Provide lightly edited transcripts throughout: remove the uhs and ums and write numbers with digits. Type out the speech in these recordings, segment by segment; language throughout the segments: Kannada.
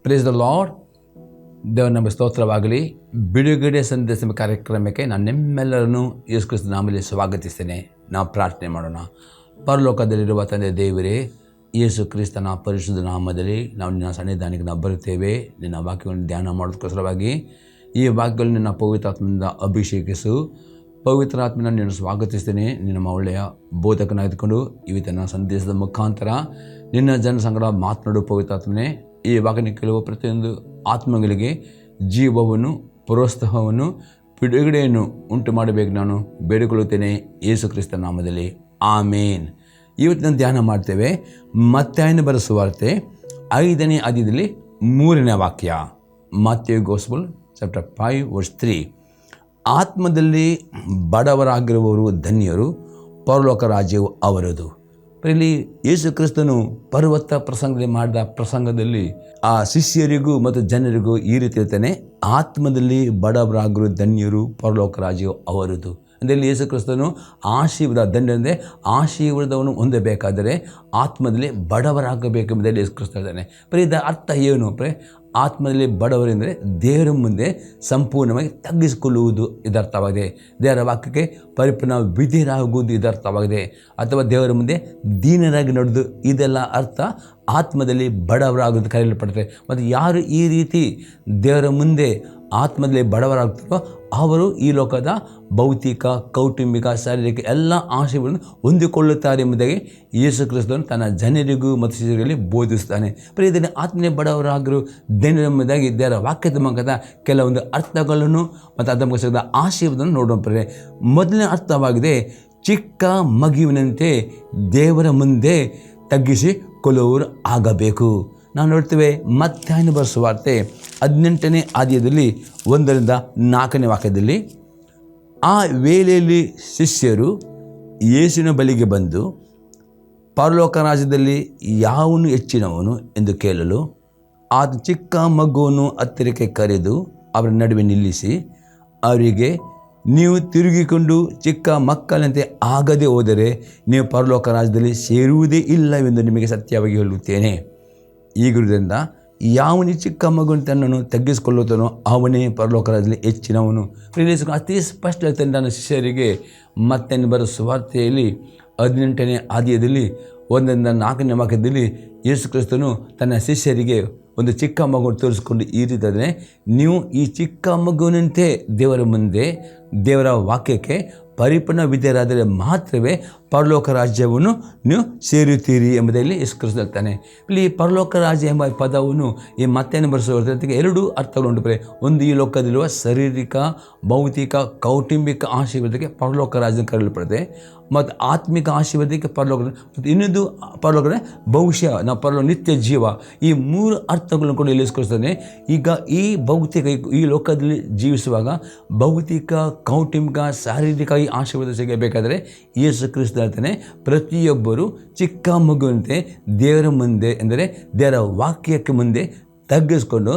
Praise the lord. ದೇವರ ನಮ್ಮ ಸ್ತೋತ್ರವಾಗಲಿ. ಬಿಡುಗಡೆ ಸಂದೇಶ ಕಾರ್ಯಕ್ರಮಕ್ಕೆ ನಾನು ನಿಮ್ಮೆಲ್ಲರನ್ನು ಯೇಸು ಕ್ರಿಸ್ತನ ನಾಮದಲ್ಲಿ ಸ್ವಾಗತಿಸ್ತೇನೆ. ನಾವು ಪ್ರಾರ್ಥನೆ ಮಾಡೋಣ. ಪರಲೋಕದಲ್ಲಿರುವ ತಂದೆ ದೇವರೇ, ಯೇಸು ಕ್ರಿಸ್ತನ ಪರಿಶುದ್ಧ ನಾಮದಲ್ಲಿ ನಾವು ನಿನ್ನ ಸನ್ನಿಧಾನಕ್ಕೆ ನಾವು ಬರುತ್ತೇವೆ. ನಿನ್ನ ವಾಕ್ಯಗಳನ್ನು ಧ್ಯಾನ ಮಾಡೋದಕ್ಕೋಸ್ಕರವಾಗಿ ಈ ವಾಕ್ಯಗಳನ್ನು ನಿನ್ನ ಪವಿತ್ರಾತ್ಮದಿಂದ ಅಭಿಷೇಕಿಸು. ಪವಿತ್ರಾತ್ಮನ ನಿನ್ನ ಸ್ವಾಗತಿಸ್ತೇನೆ. ನಿನ್ನ ಒಳ್ಳೆಯ ಬೋಧಕನಾಗಿದ್ದುಕೊಂಡು ಇವತ್ತಿನ ಸಂದೇಶದ ಮುಖಾಂತರ ನಿನ್ನ ಜನ ಸಂಗಡ ಮಾತನಾಡು. ಪವಿತ್ರಾತ್ಮನೇ, ಈ ವಾಕ್ಯನ ಕೇಳುವ ಪ್ರತಿಯೊಂದು ಆತ್ಮಗಳಿಗೆ ಜೀವವನ್ನು, ಪ್ರೋತ್ಸಾಹವನ್ನು, ಬಿಡುಗಡೆಯನ್ನು ಉಂಟು ಮಾಡಬೇಕು ನಾನು ಬೇಡಿಕೊಳ್ಳುತ್ತೇನೆ ಯೇಸು ಕ್ರಿಸ್ತ ನಾಮದಲ್ಲಿ, ಆಮೇನ್. ಇವತ್ತಿನ ಧ್ಯಾನ ಮಾಡ್ತೇವೆ ಮತ್ತಾಯನ ಬರೆದ ಸುವಾರ್ತೆ 5ನೇ ಅಧ್ಯಾಯದಲ್ಲಿ 3ನೇ ವಾಕ್ಯ. ಮತ್ತಾಯ ಗಾಸ್ಪಲ್ ಚಾಪ್ಟರ್ 5:3. ಆತ್ಮದಲ್ಲಿ ಬಡವರಾಗಿರುವವರು ಧನ್ಯರು, ಪರಲೋಕ ರಾಜ್ಯವು ಅವರದು. ಇಲ್ಲಿ ಯೇಸು ಕ್ರಿಸ್ತನು ಪರ್ವತ ಪ್ರಸಂಗದಲ್ಲಿ ಮಾಡಿದ ಪ್ರಸಂಗದಲ್ಲಿ ಆ ಶಿಷ್ಯರಿಗೂ ಮತ್ತು ಜನರಿಗೂ ಈ ರೀತಿ ಇರ್ತಾನೆ, ಆತ್ಮದಲ್ಲಿ ಬಡವರಾಗಿರುವ ಧನ್ಯರು, ಪರಲೋಕ ರಾಜ್ಯವು ಅವರದು. ಅಂದರೆ ಯೇಸು ಕ್ರಿಸ್ತನು ಆಶೀರ್ವಾದ ಧನ್ಯ ಅಂದರೆ ಆಶೀರ್ವಾದವನ್ನು ಹೊಂದಬೇಕಾದರೆ ಆತ್ಮದಲ್ಲಿ ಬಡವರಾಗಬೇಕೆಂಬುದಾಗಿ ಯೇಸು ಕ್ರಿಸ್ತ ಇದ್ದಾನೆ. ಇದರ ಅರ್ಥ ಏನು? ಆತ್ಮದಲ್ಲಿ ಬಡವರೆಂದರೆ ದೇವರ ಮುಂದೆ ಸಂಪೂರ್ಣವಾಗಿ ತಗ್ಗಿಸಿಕೊಳ್ಳುವುದು ಇದರ್ಥವಾಗಿದೆ. ದೇವರ ವಾಕ್ಯಕ್ಕೆ ಪರಿಪೂರ್ಣ ವಿಧೇಯರಾಗುವುದು ಇದರ್ಥವಾಗಿದೆ. ಅಥವಾ ದೇವರ ಮುಂದೆ ದೀನರಾಗಿ ನಡೆದು, ಇದೆಲ್ಲ ಅರ್ಥ ಆತ್ಮದಲ್ಲಿ ಬಡವರಾಗೋದು ಕರೆಯಲ್ಪಡುತ್ತೆ. ಮತ್ತು ಯಾರು ಈ ರೀತಿ ದೇವರ ಮುಂದೆ ಆತ್ಮದಲ್ಲಿ ಬಡವರಾಗ್ತಾರೋ ಅವರು ಈ ಲೋಕದ ಭೌತಿಕ, ಕೌಟುಂಬಿಕ, ಶಾರೀರಿಕ ಎಲ್ಲ ಆಶಯಗಳನ್ನು ಹೊಂದಿಕೊಳ್ಳುತ್ತಾರೆ ಎಂಬುದಾಗಿ ಯೇಸು ಕ್ರಿಸ್ತನು ತನ್ನ ಜನರಿಗೂ ಮತ್ತು ಶಿಷ್ಯರಲ್ಲಿ ಬೋಧಿಸ್ತಾನೆ. ಇದನ್ನು ಆತ್ಮನೇ ಬಡವರಾಗಿರು ಧನ್ಯರು ಎಂಬುದಾಗಿ ದೇವರ ವಾಕ್ಯದ ಮುಖದ ಕೆಲವೊಂದು ಅರ್ಥಗಳನ್ನು ಮತ್ತು ಅದರ ಮುಖದ ಆಶಯವನ್ನು ನೋಡೋಣ. ಮೊದಲನೇ ಅರ್ಥವಾಗಿದೆ, ಚಿಕ್ಕ ಮಗುವಿನಂತೆ ದೇವರ ಮುಂದೆ ತಗ್ಗಿಸಿಕೊಳ್ಳುವವರು ಆಗಬೇಕು. ನಾವು ನೋಡ್ತೇವೆ ಮತ್ತಾಯನ ಬರೆದ ಸುವಾರ್ತೆ 18ನೇ ಅಧ್ಯಾಯದಲ್ಲಿ 1-4ನೇ ವಾಕ್ಯದಲ್ಲಿ, ಆ ವೇಳೆಯಲ್ಲಿ ಶಿಷ್ಯರು ಯೇಸುವಿನ ಬಳಿಗೆ ಬಂದು, ಪರಲೋಕ ರಾಜ್ಯದಲ್ಲಿ ಯಾವನು ಹೆಚ್ಚಿನವನು ಎಂದು ಕೇಳಲು, ಆತ ಚಿಕ್ಕ ಮಗುವನ್ನು ಹತ್ತಿರಕ್ಕೆ ಕರೆದು ಅವರ ನಡುವೆ ನಿಲ್ಲಿಸಿ ಅವರಿಗೆ, ನೀವು ತಿರುಗಿಕೊಂಡು ಚಿಕ್ಕ ಮಕ್ಕಳಂತೆ ಆಗದೆ ಹೋದರೆ ನೀವು ಪರಲೋಕ ರಾಜ್ಯದಲ್ಲಿ ಸೇರುವುದೇ ಇಲ್ಲವೆಂದು ನಿಮಗೆ ಸತ್ಯವಾಗಿ ಹೇಳುತ್ತೇನೆ. ಈಗಿರುವುದರಿಂದ ಯಾವನೇ ಚಿಕ್ಕ ಮಗುವನ್ನು ತನ್ನನ್ನು ತಗ್ಗಿಸಿಕೊಳ್ಳುತ್ತಾನೋ ಅವನೇ ಪರಲೋಕ ರಾಜ್ಯದಲ್ಲಿ ಹೆಚ್ಚಿನವನು. ಅತಿ ಸ್ಪಷ್ಟವಾಗಿ ನನ್ನ ಶಿಷ್ಯರಿಗೆ ಮತ್ತಾಯನ ಬರೆದ ಸುವಾರ್ತೆಯಲ್ಲಿ 18ನೇ ಅಧ್ಯಾಯದಲ್ಲಿ 1-4ನೇ ವಾಕ್ಯದಲ್ಲಿ ಯೇಸು ಕ್ರಿಸ್ತನು ತನ್ನ ಶಿಷ್ಯರಿಗೆ ಒಂದು ಚಿಕ್ಕ ಮಗುವನ್ನು ತೋರಿಸಿಕೊಂಡು ಈ ರೀತಿ ಅಂದರೆ, ನೀವು ಈ ಚಿಕ್ಕ ಮಗುವಿನಂತೆ ದೇವರ ಮುಂದೆ ದೇವರ ವಾಕ್ಯಕ್ಕೆ ಪರಿಪೂರ್ಣ ವಿಧೇಯರಾದರೆ ಮಾತ್ರವೇ ಪರಲೋಕ ರಾಜ್ಯವನ್ನು ನೀವು ಸೇರುತ್ತೀರಿ ಎಂಬುದಾಗಿ ಯೇಸು ಕ್ರಿಸ್ತ ಹೇಳ್ತಾನೆ. ಇಲ್ಲಿ ಪರಲೋಕ ರಾಜ್ಯ ಎಂಬ ಪದವನ್ನು ಈ ಮತ್ತಾಯನ ಬರೆಸುವ ಎರಡು ಅರ್ಥಗಳುಂಟು. ಒಂದು, ಈ ಲೋಕದಲ್ಲಿರುವ ಶಾರೀರಿಕ, ಭೌತಿಕ, ಕೌಟುಂಬಿಕ ಆಶೀರ್ವಾದಕ್ಕೆ ಪರಲೋಕ ರಾಜ್ಯ ಕರೆಯಲ್ಪಡುತ್ತೆ. ಮತ್ತು ಆತ್ಮಿಕ ಆಶೀರ್ವಾದಕ್ಕೆ ಪರಲೋಕ, ಮತ್ತು ಇನ್ನೊಂದು ಪರಲೋಕದ ಭವಿಷ್ಯ, ನಾವು ಪರಲೋಕ ನಿತ್ಯ ಜೀವ. ಈ 3 ಅರ್ಥಗಳನ್ನು ಕೂಡ ಇಲ್ಲಿ ಇಸ್ಕೊಳ್ತಾನೆ. ಈಗ ಈ ಭೌತಿಕ, ಈ ಲೋಕದಲ್ಲಿ ಜೀವಿಸುವಾಗ ಭೌತಿಕ, ಕೌಟುಂಬಿಕ, ಶಾರೀರಿಕ ಆಶೀರ್ವಾದ ಸಿಗಬೇಕಾದರೆ ಯೇಸು ಕ್ರಿಸ್ತ ಹೇಳ್ತಾನೆ, ಪ್ರತಿಯೊಬ್ಬರು ಚಿಕ್ಕ ಮಗುವಂತೆ ದೇವರ ಮುಂದೆ, ಎಂದರೆ ದೇವರ ವಾಕ್ಯಕ್ಕೆ ಮುಂದೆ ತಗ್ಗಿಸ್ಕೊಂಡು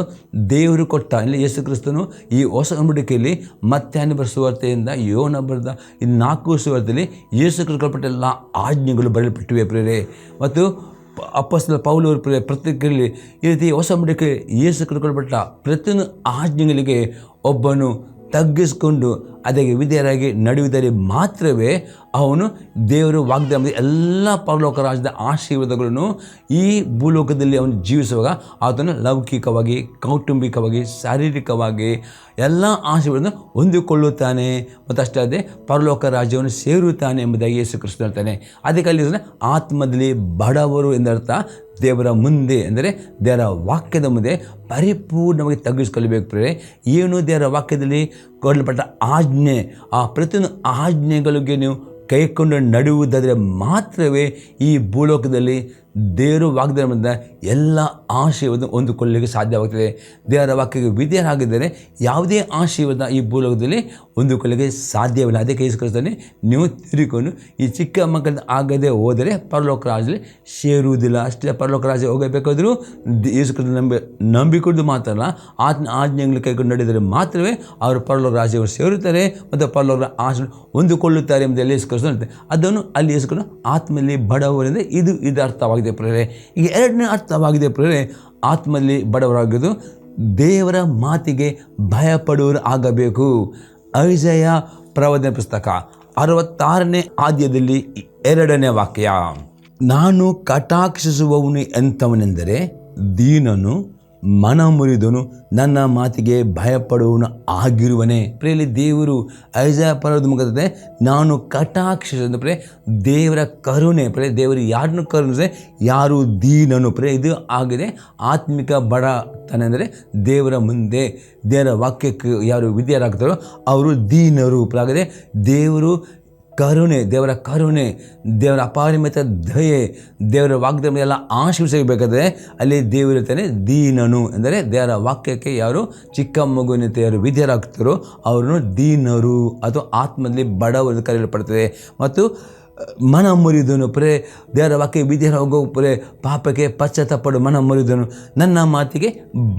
ದೇವರು ಕೊಟ್ಟ, ಇಲ್ಲಿ ಯೇಸು ಕ್ರಿಸ್ತನು ಈ ಹೊಸ ಒಡಂಬಡಿಕೆಯಲ್ಲಿ ಮತ್ತಾಯನ ಬರೆದ ಸುವಾರ್ತೆಯಿಂದ ಯೋನ ಬರೆದ ಈ 4 ಸುವಾರ್ತೆಯಲ್ಲಿ ಯೇಸು ಕ್ರಿಸ್ತ ಕೊಟ್ಟ ಎಲ್ಲ ಆಜ್ಞೆಗಳು ಬರೆಯಲ್ಪಟ್ಟಿವೆ ಪ್ರಿಯರೇ. ಮತ್ತು ಅಪೊಸ್ತಲ ಪೌಲರು ಪ್ರತ್ಯೇಕರಲ್ಲಿ ಈ ರೀತಿ ಹೊಸ ಒಡಂಬಡಿಕೆ ಯೇಸು ಕ್ರಿಸ್ತ ಕೊಟ್ಟಪಟ್ಟ ಪ್ರತಿಯೊಂದು ಆಜ್ಞೆಗಳಿಗೆ ಒಬ್ಬನು ತಗ್ಗಿಸಿಕೊಂಡು ಅದಕ್ಕೆ ವಿಧೇಯರಾಗಿ ನಡೆಯುವುದರಲ್ಲಿ ಮಾತ್ರವೇ ಅವನು ದೇವರು ವಾಗ್ದಾನ ಎಲ್ಲ ಪರಲೋಕ ರಾಜ್ಯದ ಆಶೀರ್ವಾದಗಳನ್ನು ಈ ಭೂಲೋಕದಲ್ಲಿ ಅವನು ಜೀವಿಸುವಾಗ ಆತನು ಲೌಕಿಕವಾಗಿ, ಕೌಟುಂಬಿಕವಾಗಿ, ಶಾರೀರಿಕವಾಗಿ ಎಲ್ಲ ಆಶೀರ್ವಾದವನ್ನು ಹೊಂದಿಕೊಳ್ಳುತ್ತಾನೆ. ಮತ್ತು ಅಷ್ಟೇ ಅಲ್ಲದೆ ಪರಲೋಕ ರಾಜ್ಯವನ್ನು ಸೇರುತ್ತಾನೆ ಎಂಬುದಾಗಿ ಯೇಸು ಕ್ರಿಸ್ತ ಹೇಳ್ತಾನೆ. ಅದಕ್ಕೆ ಅಲ್ಲಿ ಆತ್ಮದಲ್ಲಿ ಬಡವರು ಎಂದರ್ಥ ದೇವರ ಮುಂದೆ, ಅಂದರೆ ದೇವರ ವಾಕ್ಯದ ಮುಂದೆ ಪರಿಪೂರ್ಣವಾಗಿ ತಗ್ಗಿಸಿಕೊಳ್ಳಬೇಕು. ಏನು ದೇವರ ವಾಕ್ಯದಲ್ಲಿ ಕೊಡಲ್ಪಟ್ಟ ಆಜ್ಞೆ, ಆ ಪ್ರತಿಯೊಂದು ಆಜ್ಞೆಗಳಿಗೆ ನೀವು ಕೈಕೊಂಡು ನಡೆಯುವುದಾದರೆ ಮಾತ್ರವೇ ಈ ಭೂಲೋಕದಲ್ಲಿ ದೇವರು ವಾಗ್ದಾನ ಮಾಡಿದ ಎಲ್ಲ ಆಶೀರ್ವಾದ ಹೊಂದಿಕೊಳ್ಳಲಿಕ್ಕೆ ಸಾಧ್ಯವಾಗ್ತದೆ. ದೇವರ ವಾಕ್ಯಕ್ಕೆ ವಿಧೇಯರಾಗಿದ್ದರೆ ಯಾವುದೇ ಆಶೀರ್ವಾದ ಈ ಭೂಲೋಕದಲ್ಲಿ ಹೊಂದಿಕೊಳ್ಳಲಿಕ್ಕೆ ಸಾಧ್ಯವಿಲ್ಲ. ಅದಕ್ಕೆ ಯೇಸು ಕ್ರಿಸ್ತನೇ, ನೀವು ತಿರುಗಿಕೊಂಡು ಈ ಚಿಕ್ಕ ಮಕ್ಕಳ ಆಗದೆ ಹೋದರೆ ಪರಲೋಕ ರಾಜ್ಯದಲ್ಲಿ ಸೇರುವುದಿಲ್ಲ. ಅಷ್ಟೇ, ಪರಲೋಕ ರಾಜ್ಯ ಹೋಗಬೇಕಾದರೂ ಯೇಸು ಕ್ರಿಸ್ತ ನಂಬಿಕೊಂಡು ಮಾತ್ರ ಅಲ್ಲ, ಆತನ ಆಜ್ಞೆಗಳು ಕೈಕೊಂಡು ನಡೆದರೆ ಮಾತ್ರವೇ ಅವರು ಪರಲೋಕ ರಾಜ್ಯವನ್ನು ಸೇರುತ್ತಾರೆ ಮತ್ತು ಪರಲೋಕ ಆಶೀರ್ವಾದ ಹೊಂದಿಕೊಳ್ಳುತ್ತಾರೆ ಎಂಬುದರಲ್ಲಿ ಯೇಸು ಕ್ರಿಸ್ತ ಹೇಳ್ತಾರೆ. ಅದನ್ನು ಅಲ್ಲಿ ಯೇಸು ಕ್ರಿಸ್ತ ಆತ್ಮದಲ್ಲಿ ಬಡವರಿಂದ ಇದು ಅರ್ಥವಾಗಿದೆ. ಅರ್ಥವಾಗಿದೆ ಪ್ರೇರೆ. ಈಗ ಎರಡನೇ ಅರ್ಥವಾಗಿದೆ ಪ್ರೇರೆ, ಆತ್ಮದಲ್ಲಿ ಬಡವರಾಗೋದು ದೇವರ ಮಾತಿಗೆ ಭಯಪಡುವರು ಆಗಬೇಕು. ಐಜಯ ಪ್ರವಾದನೆ ಪುಸ್ತಕ 66ನೇ ಅಧ್ಯಾಯದಲ್ಲಿ 2ನೇ ವಾಕ್ಯ, ನಾನು ಕಟಾಕ್ಷಿಸುವವನು ಎಂಥವನೆಂದರೆ ದೀನನು, ಮನ ಮುರಿದನು, ನನ್ನ ಮಾತಿಗೆ ಭಯಪಡುವವನು ಆಗಿರುವನೇ. ಪ್ರೇಲಿ ದೇವರು ಐಜಯ ಪ್ರವಾದದ ಮುಖಾಂತರ ನಾನು ಕಟಾಕ್ಷಿಸ ಪ್ರೇ ದೇವರ ಕರುಣೆ. ಪ್ರೇ ದೇವರು ಯಾರನ್ನು ಕರುಣಿಸಿದ್ರೆ ಯಾರು ದೀನನು. ಪ್ರೇ ಇದು ಆಗಿದೆ ಆತ್ಮಿಕ ಬಡತನ ಅಂದರೆ ದೇವರ ಮುಂದೆ ದೇವರ ವಾಕ್ಯಕ್ಕೆ ಯಾರು ವಿಧೇಯರಾಗ್ತಾರೋ ಅವರು ದೀನರು. ಆಗಿದೆ ದೇವರು ಕರುಣೆ, ದೇವರ ಕರುಣೆ, ದೇವರ ಅಪಾರಿಮಿತ ದಯೆ, ದೇವರ ವಾಗ್ದಾನ ಎಲ್ಲ ಆಶೀರ್ವದಿಸಬೇಕಾದ್ರೆ ಅಲ್ಲಿ ದೇವರಿರ್ತಾನೆ ದೀನನು. ಅಂದರೆ ದೇವರ ವಾಕ್ಯಕ್ಕೆ ಯಾರು ಚಿಕ್ಕ ಮಗುವಿನಂತೆ ಯಾರು ವಿಧೇಯರಾಗ್ತಾರೋ ಅವರನ್ನು ದೀನರು ಅಥವಾ ಆತ್ಮದಲ್ಲಿ ಬಡವರು ಕರೆಯಲ್ಪಡ್ತದೆ. ಮತ್ತು ಮನ ಮುರಿದನು ಪ್ರೇ ದೇವರ ವಾಕ್ಯ ವಿಧೇಯರಾಗೋ ಪ್ರೇ ಪಾಪಕ್ಕೆ ಪಶ್ಚಾತ್ತಾಪಡು ಮನ ಮುರಿದನು, ನನ್ನ ಮಾತಿಗೆ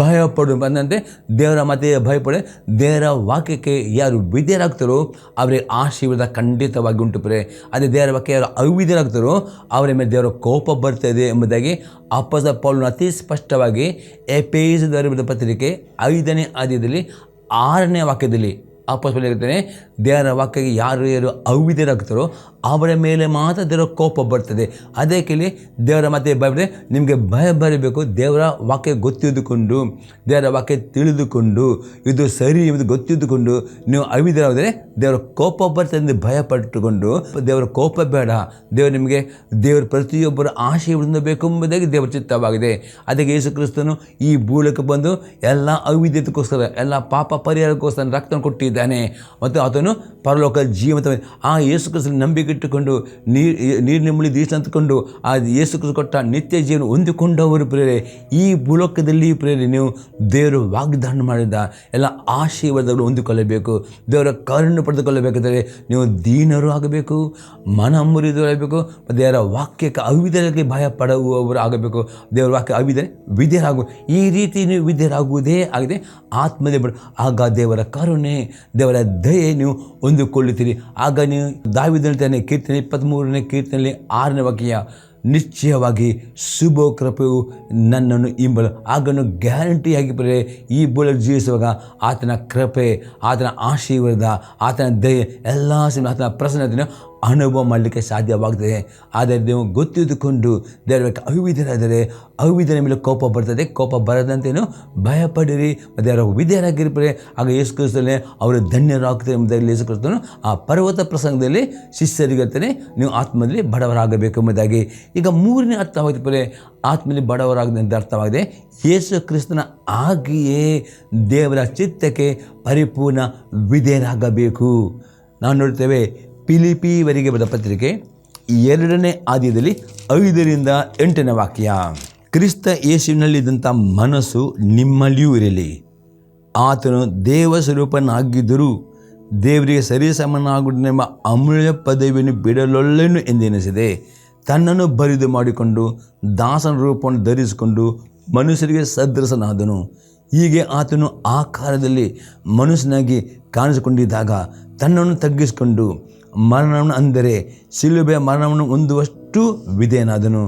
ಭಯಪಡು ಬಂದಂತೆ ದೇವರ ಮಾತಿಗೆ ಭಯಪಡೆ ದೇವರ ವಾಕ್ಯಕ್ಕೆ ಯಾರು ವಿಧೇಯರಾಗ್ತಾರೋ ಅವರಿಗೆ ಆಶೀರ್ವಾದ ಖಂಡಿತವಾಗಿ ಉಂಟು ಪ್ರೇ. ಅದೇ ದೇವರ ವಾಕ್ಯ ಯಾರು ಅವಿಧೇಯರಾಗ್ತಾರೋ ಅವರ ಮೇಲೆ ದೇವರ ಕೋಪ ಬರ್ತದೆ ಎಂಬುದಾಗಿ ಅಪೊಸ್ತಲ ಪೌಲನು ಅತಿ ಸ್ಪಷ್ಟವಾಗಿ ಎಫೆಸದವರಿಗೆ ಬರೆದ ಪತ್ರಿಕೆ 5ನೇ ಅಧ್ಯಾಯದಲ್ಲಿ 6ನೇ ವಾಕ್ಯದಲ್ಲಿ ಅಪೊಸ್ತಲ ಹೇಳ್ತಾನೆ, ದೇವರ ವಾಕ್ಯಕ್ಕೆ ಯಾರು ಅವಿಧೇಯರಾಗ್ತಾರೋ ಅವರ ಮೇಲೆ ಮಾತ್ರ ದೇವರ ಕೋಪ ಬರ್ತದೆ. ಅದಕ್ಕೆ ದೇವರ ಮಾತೆ ಭಯ ನಿಮಗೆ ಭಯ ಬರಬೇಕು. ದೇವರ ವಾಕ್ಯ ಗೊತ್ತಿದ್ದುಕೊಂಡು ದೇವರ ವಾಕ್ಯ ತಿಳಿದುಕೊಂಡು ಇದು ಸರಿ ಎಂದು ಗೊತ್ತಿದ್ದುಕೊಂಡು ನೀವು ಅವಿಧೇಯರಾದರೆ ದೇವರ ಕೋಪ ಬರ್ತದೆ ಎಂದು ಭಯಪಟ್ಟುಕೊಂಡು ದೇವರ ಕೋಪ ಬೇಡ, ದೇವರ ಪ್ರತಿಯೊಬ್ಬರ ಆಶೀರ್ವಾದ ಬೇಕು ಎಂಬುದಾಗಿ ದೇವರ ಚಿತ್ತವಾಗಿದೆ. ಅದಕ್ಕೆ ಯೇಸು ಕ್ರಿಸ್ತನು ಈ ಭೂಲಕ್ಕೆ ಬಂದು ಎಲ್ಲ ಅವಿಧೇಯತೆಗೋಸ್ಕರ ಎಲ್ಲ ಪಾಪ ಪರಿಹಾರಕ್ಕೋಸ್ಕರ ರಕ್ತ ಕೊಟ್ಟಿದ್ದಾನೆ. ಮತ್ತು ಆತನು ಪರಲೋಕ ಜೀವಂತ ಆ ಯೇಸು ಕ್ರಿಸ್ತನ ನಂಬಿಕೆ ಇಟ್ಟುಕೊಂಡು ನೀರಿನ ಮುಳಿ ದೀಸ ಅಂತಕೊಂಡು ಆ ಯೇಸು ಕ್ರಿಸ್ತ ಕೊಟ್ಟ ನಿತ್ಯ ಜೀವನ ಹೊಂದಿಕೊಂಡವರು ಪ್ರೇರೆ ಈ ಭೂಲೋಕದಲ್ಲಿ ಪ್ರೇರೆ ನೀವು ದೇವರು ವಾಗ್ದಾನ ಮಾಡಿದ ಎಲ್ಲ ಆಶೀರ್ವಾದಗಳು ಹೊಂದಿಕೊಳ್ಳಬೇಕು. ದೇವರ ಕರುಣೆ ಪಡೆದುಕೊಳ್ಳಬೇಕಾದರೆ ನೀವು ದೀನರು ಆಗಬೇಕು, ಮನ ಮುರಿದವರು ಆಗಬೇಕು, ದೇವರ ವಾಕ್ಯಕ್ಕೆ ಅವಿಧೇಯಕ್ಕೆ ಭಯ ಪಡುವವರು ಆಗಬೇಕು. ದೇವರ ವಾಕ್ಯ ವಿಧೇಯರಾಗುವ ಈ ರೀತಿ ನೀವು ವಿಧೇಯರಾಗುವುದೇ ಆಗಿದೆ ಆತ್ಮದೇ ಆಗ ದೇವರ ಕರುಣೆ ದೇವರ ದಯೆ ನೀವು ಹೊಂದಿಕೊಳ್ಳುತ್ತೀರಿ. ಆಗ ನೀವು ದಾವೀದನ ಕೀರ್ತನೆ 23ನೇ ಕೀರ್ತನೆಯಲ್ಲಿ 6ನೇ ವಾಕ್ಯ, ನಿಶ್ಚಯವಾಗಿ ಶುಭ ಕೃಪೆಯು ನನ್ನನ್ನು ಹಿಂಬಲು. ಆಗನ್ನು ಗ್ಯಾರಂಟಿಯಾಗಿ ಬರೇ ಈ ಬೋಳ ಜೀವಿಸುವಾಗ ಆತನ ಕೃಪೆ, ಆತನ ಆಶೀರ್ವಾದ, ಆತನ ದಯೆ ಎಲ್ಲ ಆತನ ಪ್ರಸನ್ನತೆಯನ್ನು ಅನುಭವ ಮಾಡಲಿಕ್ಕೆ ಸಾಧ್ಯವಾಗ್ತದೆ. ಆದರೆ ನೀವು ಗೊತ್ತಿದ್ದುಕೊಂಡು ದೇವರ ಅವಿಧೇಯರಾದರೆ ಅವಿಧೇಯರ ಮೇಲೆ ಕೋಪ ಬರ್ತದೆ. ಕೋಪ ಬರದಂತೇನು ಭಯಪಡಿರಿ, ದೇವರ ವಿಧೇಯರಾಗಿರ್ತಾರೆ. ಆಗ ಯೇಸು ಕ್ರಿಸ್ತನೇ ಅವರು ಧನ್ಯರಾಗ್ತಾರೆ ಎಂಬುದಾಗಿ ಯೇಸು ಕ್ರಿಸ್ತನು ಆ ಪರ್ವತ ಪ್ರಸಂಗದಲ್ಲಿ ಶಿಷ್ಯರಿಗಿರ್ತಾನೆ ನೀವು ಆತ್ಮದಲ್ಲಿ ಬಡವರಾಗಬೇಕು ಎಂಬುದಾಗಿ. ಈಗ 3ನೇ ಅರ್ಥವಾಗಿದೆ ಆತ್ಮದಲ್ಲಿ ಬಡವರಾಗದಂತೆ ಅರ್ಥವಾಗಿದೆ. ಯೇಸು ಕ್ರಿಸ್ತನ ಹಾಗೆಯೇ ದೇವರ ಚಿತ್ತಕ್ಕೆ ಪರಿಪೂರ್ಣ ವಿಧೇಯರಾಗಬೇಕು. ನಾವು ನೋಡ್ತೇವೆ ಫಿಲಿಪ್ಪಿಯವರಿಗೆ ಬರೆದ ಪತ್ರಿಕೆ 2ನೇ ಅಧ್ಯಾಯದಲ್ಲಿ 5ರಿಂದ 8ನೇ ವಾಕ್ಯ, ಕ್ರಿಸ್ತ ಯೇಸುವಿನಲ್ಲಿದ್ದಂಥ ಮನಸ್ಸು ನಿಮ್ಮಲ್ಲಿಯೂ ಇರಲಿ. ಆತನು ದೇವ ಸ್ವರೂಪನಾಗಿದ್ದರೂ ದೇವರಿಗೆ ಸರಿಸಮನಾಗುವುದೆಂಬ ಅಮೂಲ್ಯ ಪದವಿಯನ್ನು ಬಿಡಲೊಲ್ಲೆನು ಎಂದೆನಿಸಿದೆ. ತನ್ನನ್ನು ಬರಿದು ಮಾಡಿಕೊಂಡು ದಾಸನ ರೂಪವನ್ನು ಧರಿಸಿಕೊಂಡು ಮನುಷ್ಯರಿಗೆ ಸದೃಶನಾದನು. ಹೀಗೆ ಆತನು ಆಕಾರದಲ್ಲಿ ಮನುಷ್ಯನಾಗಿ ಕಾಣಿಸಿಕೊಂಡಿದ್ದಾಗ ತನ್ನನ್ನು ತಗ್ಗಿಸಿಕೊಂಡು ಮರಣವನ್ನು ಅಂದರೆ ಶಿಲುಬೆ ಮರಣವನ್ನು ಹೊಂದುವಷ್ಟು ವಿಧೇಯನಾದನು.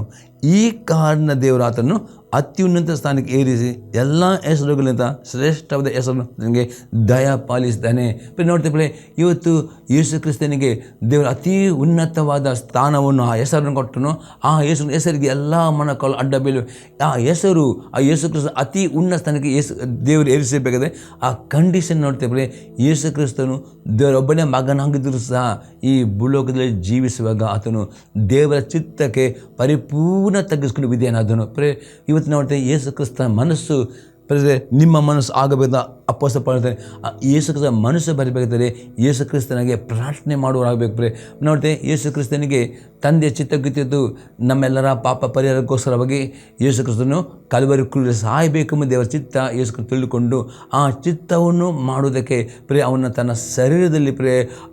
ಈ ಕಾರಣ ದೇವರು ಆತನು ಅತ್ಯುನ್ನತ ಸ್ಥಾನಕ್ಕೆ ಏರಿಸಿ ಎಲ್ಲ ಹೆಸರುಗಳಿಂದ ಶ್ರೇಷ್ಠವಾದ ಹೆಸರನ್ನು ನನಗೆ ದಯ ಪಾಲಿಸಿದ್ದಾನೆ. ನೋಡ್ತೇವೆ ಇವತ್ತು ಯೇಸು ಕ್ರಿಸ್ತನಿಗೆ ದೇವರು ಅತಿ ಉನ್ನತವಾದ ಸ್ಥಾನವನ್ನು ಆ ಹೆಸರನ್ನು ಕೊಟ್ಟನು. ಆ ಹೆಸರಿಗೆ ಎಲ್ಲ ಮನಕಲು ಅಡ್ಡ ಬೀಳು. ಆ ಹೆಸರು ಆ ಯೇಸು ಕ್ರಿಸ್ತ ಅತಿ ಉನ್ನತ ಸ್ಥಾನಕ್ಕೆ ದೇವರು ಏರಿಸಬೇಕಾದ್ರೆ ಆ ಕಂಡೀಷನ್ ನೋಡ್ತೇವೆ. ಯೇಸು ಕ್ರಿಸ್ತನು ದೇವರೊಬ್ಬನೇ ಮಗನಾಗಿದ್ದರೂ ಸಹ ಈ ಭೂಲೋಕದಲ್ಲಿ ಜೀವಿಸುವಾಗ ಆತನು ದೇವರ ಚಿತ್ತಕ್ಕೆ ಪರಿಪೂರ್ಣ ತಗ್ಗಿಸ್ಕೊಂಡು ವಿಧೇಯನಾದನು. ಇವತ್ತು ನೋಡ್ತೇವೆ ಯೇಸು ಕ್ರಿಸ್ತ ಮನಸ್ಸು ನಿಮ್ಮ ಮನಸ್ಸು ಆಗಬೇಕಾದ ಅಪೊಸ್ತಲ ಪೌಲ ಯೇಸು ಕ್ರಿಸ್ತ ಮನಸ್ಸು ಬರಬೇಕಾದರೆ ಯೇಸು ಕ್ರಿಸ್ತನಿಗೆ ಪ್ರಾರ್ಥನೆ ಮಾಡುವರಾಗಬೇಕು. ನೋಡ್ತೇವೆ ಯೇಸು ಕ್ರಿಸ್ತನಿಗೆ ತಂದೆಯ ಚಿತ್ತ ಗೊತ್ತಿದ್ದು ನಮ್ಮೆಲ್ಲರ ಪಾಪ ಪರಿಹಾರಕ್ಕೋಸ್ಕರವಾಗಿ ಯೇಸು ಕ್ರಿಸ್ತನು ಕಲ್ವರಿ ಕ್ರೂರ ಸಾಯಬೇಕೆಂಬ ದೇವರ ಚಿತ್ತ ಯೇಸು ಕ್ರಿಸ್ತ ತಿಳಿದುಕೊಂಡು ಆ ಚಿತ್ತವನ್ನು ಮಾಡುವುದಕ್ಕೆ ಅವನ ತನ್ನ ಶರೀರದಲ್ಲಿ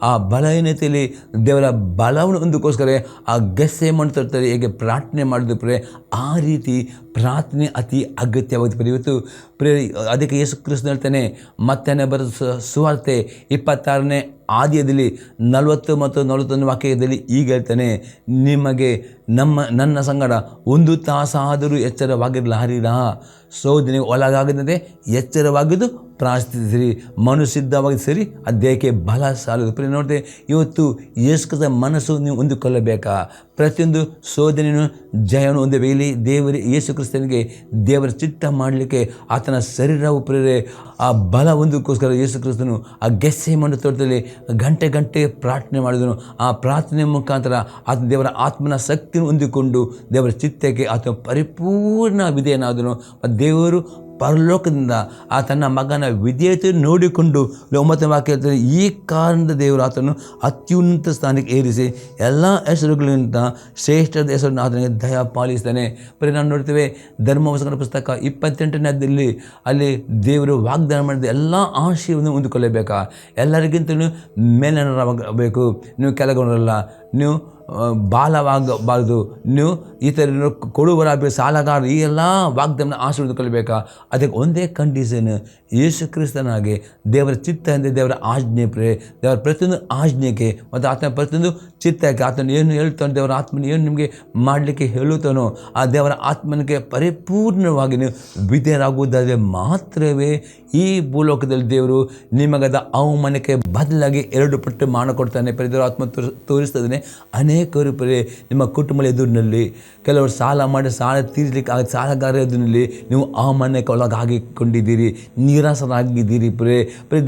ಆ ಬಲಹೀನತೆಯಲ್ಲಿ ದೇವರ ಬಲವನ್ನು ಹೊಂದಕ್ಕೋಸ್ಕರ ಆ ಗೆಸ್ಸೆಮಣ್ಣು ತರ್ತಾರೆ ಹೇಗೆ ಪ್ರಾರ್ಥನೆ ಮಾಡಿದ್ರು ಆ ರೀತಿ ಪ್ರಾರ್ಥನೆ ಅತಿ ಅಗತ್ಯವಾಗುತ್ತೆ. ಇವತ್ತು ಅದಕ್ಕೆ ಯೇಸು ಕ್ರಿಸ್ತ ಹೇಳ್ತಾನೆ ಮತ್ತನೇ ಬರೆದ ಸುವಾರ್ತೆ 26ನೇ ಆದಿಯಲ್ಲಿ 40 ಮತ್ತು 41 ವಾಕ್ಯದಲ್ಲಿ ಈಗ ಹೇಳ್ತಾನೆ, ನಿಮಗೆ ನನ್ನ ಸಂಗಡ 1 ತಾಸಾದರೂ ಎಚ್ಚರವಾಗಿರಲಾರಿರ, ಶೋಧನೆಗೆ ಒಳಗಾಗದಂತೆ ಎಚ್ಚರವಾಗಿದ್ದು ಪ್ರಾರ್ಥಿಸಿರಿ, ಮನುಸಿದ್ಧವಾಗಿ ಸರಿ, ಅದೇಕೆ ಬಲ ಸಾಲದು. ಪ್ರಿಯ ನೋಡಿದೆ, ಇವತ್ತು ಯೇಸುಕ್ರಿಸ್ತ ಮನಸ್ಸು ನೀವು ಹೊಂದಿಕೊಳ್ಳಬೇಕಾ? ಪ್ರತಿಯೊಂದು ಶೋಧನೆಯನ್ನು ಜಯವನ್ನು ಹೊಂದಬೇಕಲ್ಲಿ. ಯೇಸು ಕ್ರಿಸ್ತನಿಗೆ ದೇವರ ಚಿತ್ತ ಮಾಡಲಿಕ್ಕೆ ಆತನ ಶರೀರವು ಪ್ರೇರೆ ಆ ಬಲ ಒಂದಕ್ಕೋಸ್ಕರ ಯೇಸು ಕ್ರಿಸ್ತನು ಆ ಗೆತ್ಸೆಮನೆ ತೋಟದಲ್ಲಿ ಗಂಟೆ ಪ್ರಾರ್ಥನೆ ಮಾಡಿದನು. ಆ ಪ್ರಾರ್ಥನೆ ಮುಖಾಂತರ ಆತ ದೇವರ ಆತ್ಮನ ಶಕ್ತಿಯನ್ನು ಹೊಂದಿಕೊಂಡು ದೇವರ ಚಿತ್ತಕ್ಕೆ ಆತ ಪರಿಪೂರ್ಣ ವಿಧೇಯನಾದನು. ದೇವರು ಪರಲೋಕದಿಂದ ಆ ತನ್ನ ಮಗನ ವಿಧೇಯತೆ ನೋಡಿಕೊಂಡು 9ನೇ ವಾಕ್ಯ ಹೇಳ್ತಾರೆ, ಈ ಕಾರಣದ ದೇವರು ಆತನು ಅತ್ಯುನ್ನತ ಸ್ಥಾನಕ್ಕೆ ಏರಿಸಿ ಎಲ್ಲ ಹೆಸರುಗಳಿಗಿಂತ ಶ್ರೇಷ್ಠದ ಹೆಸರನ್ನು ಆತನಿಗೆ ದಯ ಪಾಲಿಸ್ತಾನೆ. ಬರೀ ನಾವು ನೋಡ್ತೇವೆ ಧರ್ಮವಚನ ಪುಸ್ತಕ 28ನೇ ಅಧ್ಯಾಯದಲ್ಲಿ ಅಲ್ಲಿ ದೇವರು ವಾಗ್ದಾನ ಮಾಡಿದ ಎಲ್ಲ ಆಶಯವನ್ನು ಹೊಂದಿಕೊಳ್ಳಬೇಕಾ? ಎಲ್ಲರಿಗಿಂತಲೂ ಮೇಲನರಾಗಬೇಕು, ನೀವು ಕೆಳಗೊಂಡರಲ್ಲ, ನೀವು ಬಾಲವಾಗಬಾರ್ದು, ನೀವು ಇತರನ್ನು ಕೊಡುವರಾಗಬೇಕು, ಸಾಲಗಾರ, ಈ ಎಲ್ಲ ವಾಗ್ದಾನ ಆಶೀರ್ವದಿಕೊಳ್ಳಬೇಕಾ? ಅದಕ್ಕೆ ಒಂದೇ ಕಂಡೀಷನ್, ಯೇಸು ಕ್ರಿಸ್ತನಾಗೆ ದೇವರ ಚಿತ್ತ ಅಂದರೆ ದೇವರ ಆಜ್ಞೆ ದೇವರ ಪ್ರತಿಯೊಂದು ಆಜ್ಞೆಗೆ ಮತ್ತು ಆತನ ಪ್ರತಿಯೊಂದು ಚಿತ್ತಕ್ಕೆ ಆತನು ಏನು ಹೇಳ್ತಾನೋ, ದೇವರ ಆತ್ಮನ ಏನು ನಿಮಗೆ ಮಾಡಲಿಕ್ಕೆ ಹೇಳುತ್ತಾನೋ ಆ ದೇವರ ಆತ್ಮನಿಗೆ ಪರಿಪೂರ್ಣವಾಗಿ ನೀವು ವಿಧೇಯರಾಗುವುದಾದರೆ ಮಾತ್ರವೇ ಈ ಭೂಲೋಕದಲ್ಲಿ ದೇವರು ನಿಮಗದ ಅವಮಾನಕ್ಕೆ ಬದಲಾಗಿ 2 ಪಟ್ಟು ಮಾಡಿಕೊಡ್ತಾನೆ. ದೇವರ ಆತ್ಮ ತೋರಿಸ್ತದೆ. ಅನೇಕರು ನಿಮ್ಮ ಕುಟುಂಬದ ಎದುರಿನಲ್ಲಿ ಕೆಲವರು ಸಾಲ ಮಾಡಿ ಸಾಲ ತೀರಿಸಲಿಕ್ಕೆ ಸಾಲಗಾರ ಎದುರಿನಲ್ಲಿ ನೀವು ಅವಮಾನಕ್ಕೆ ಒಳಗಾಗಿಕೊಂಡಿದ್ದೀರಿ, ನಿರಾಸರಾಗಿದ್ದೀರಿ.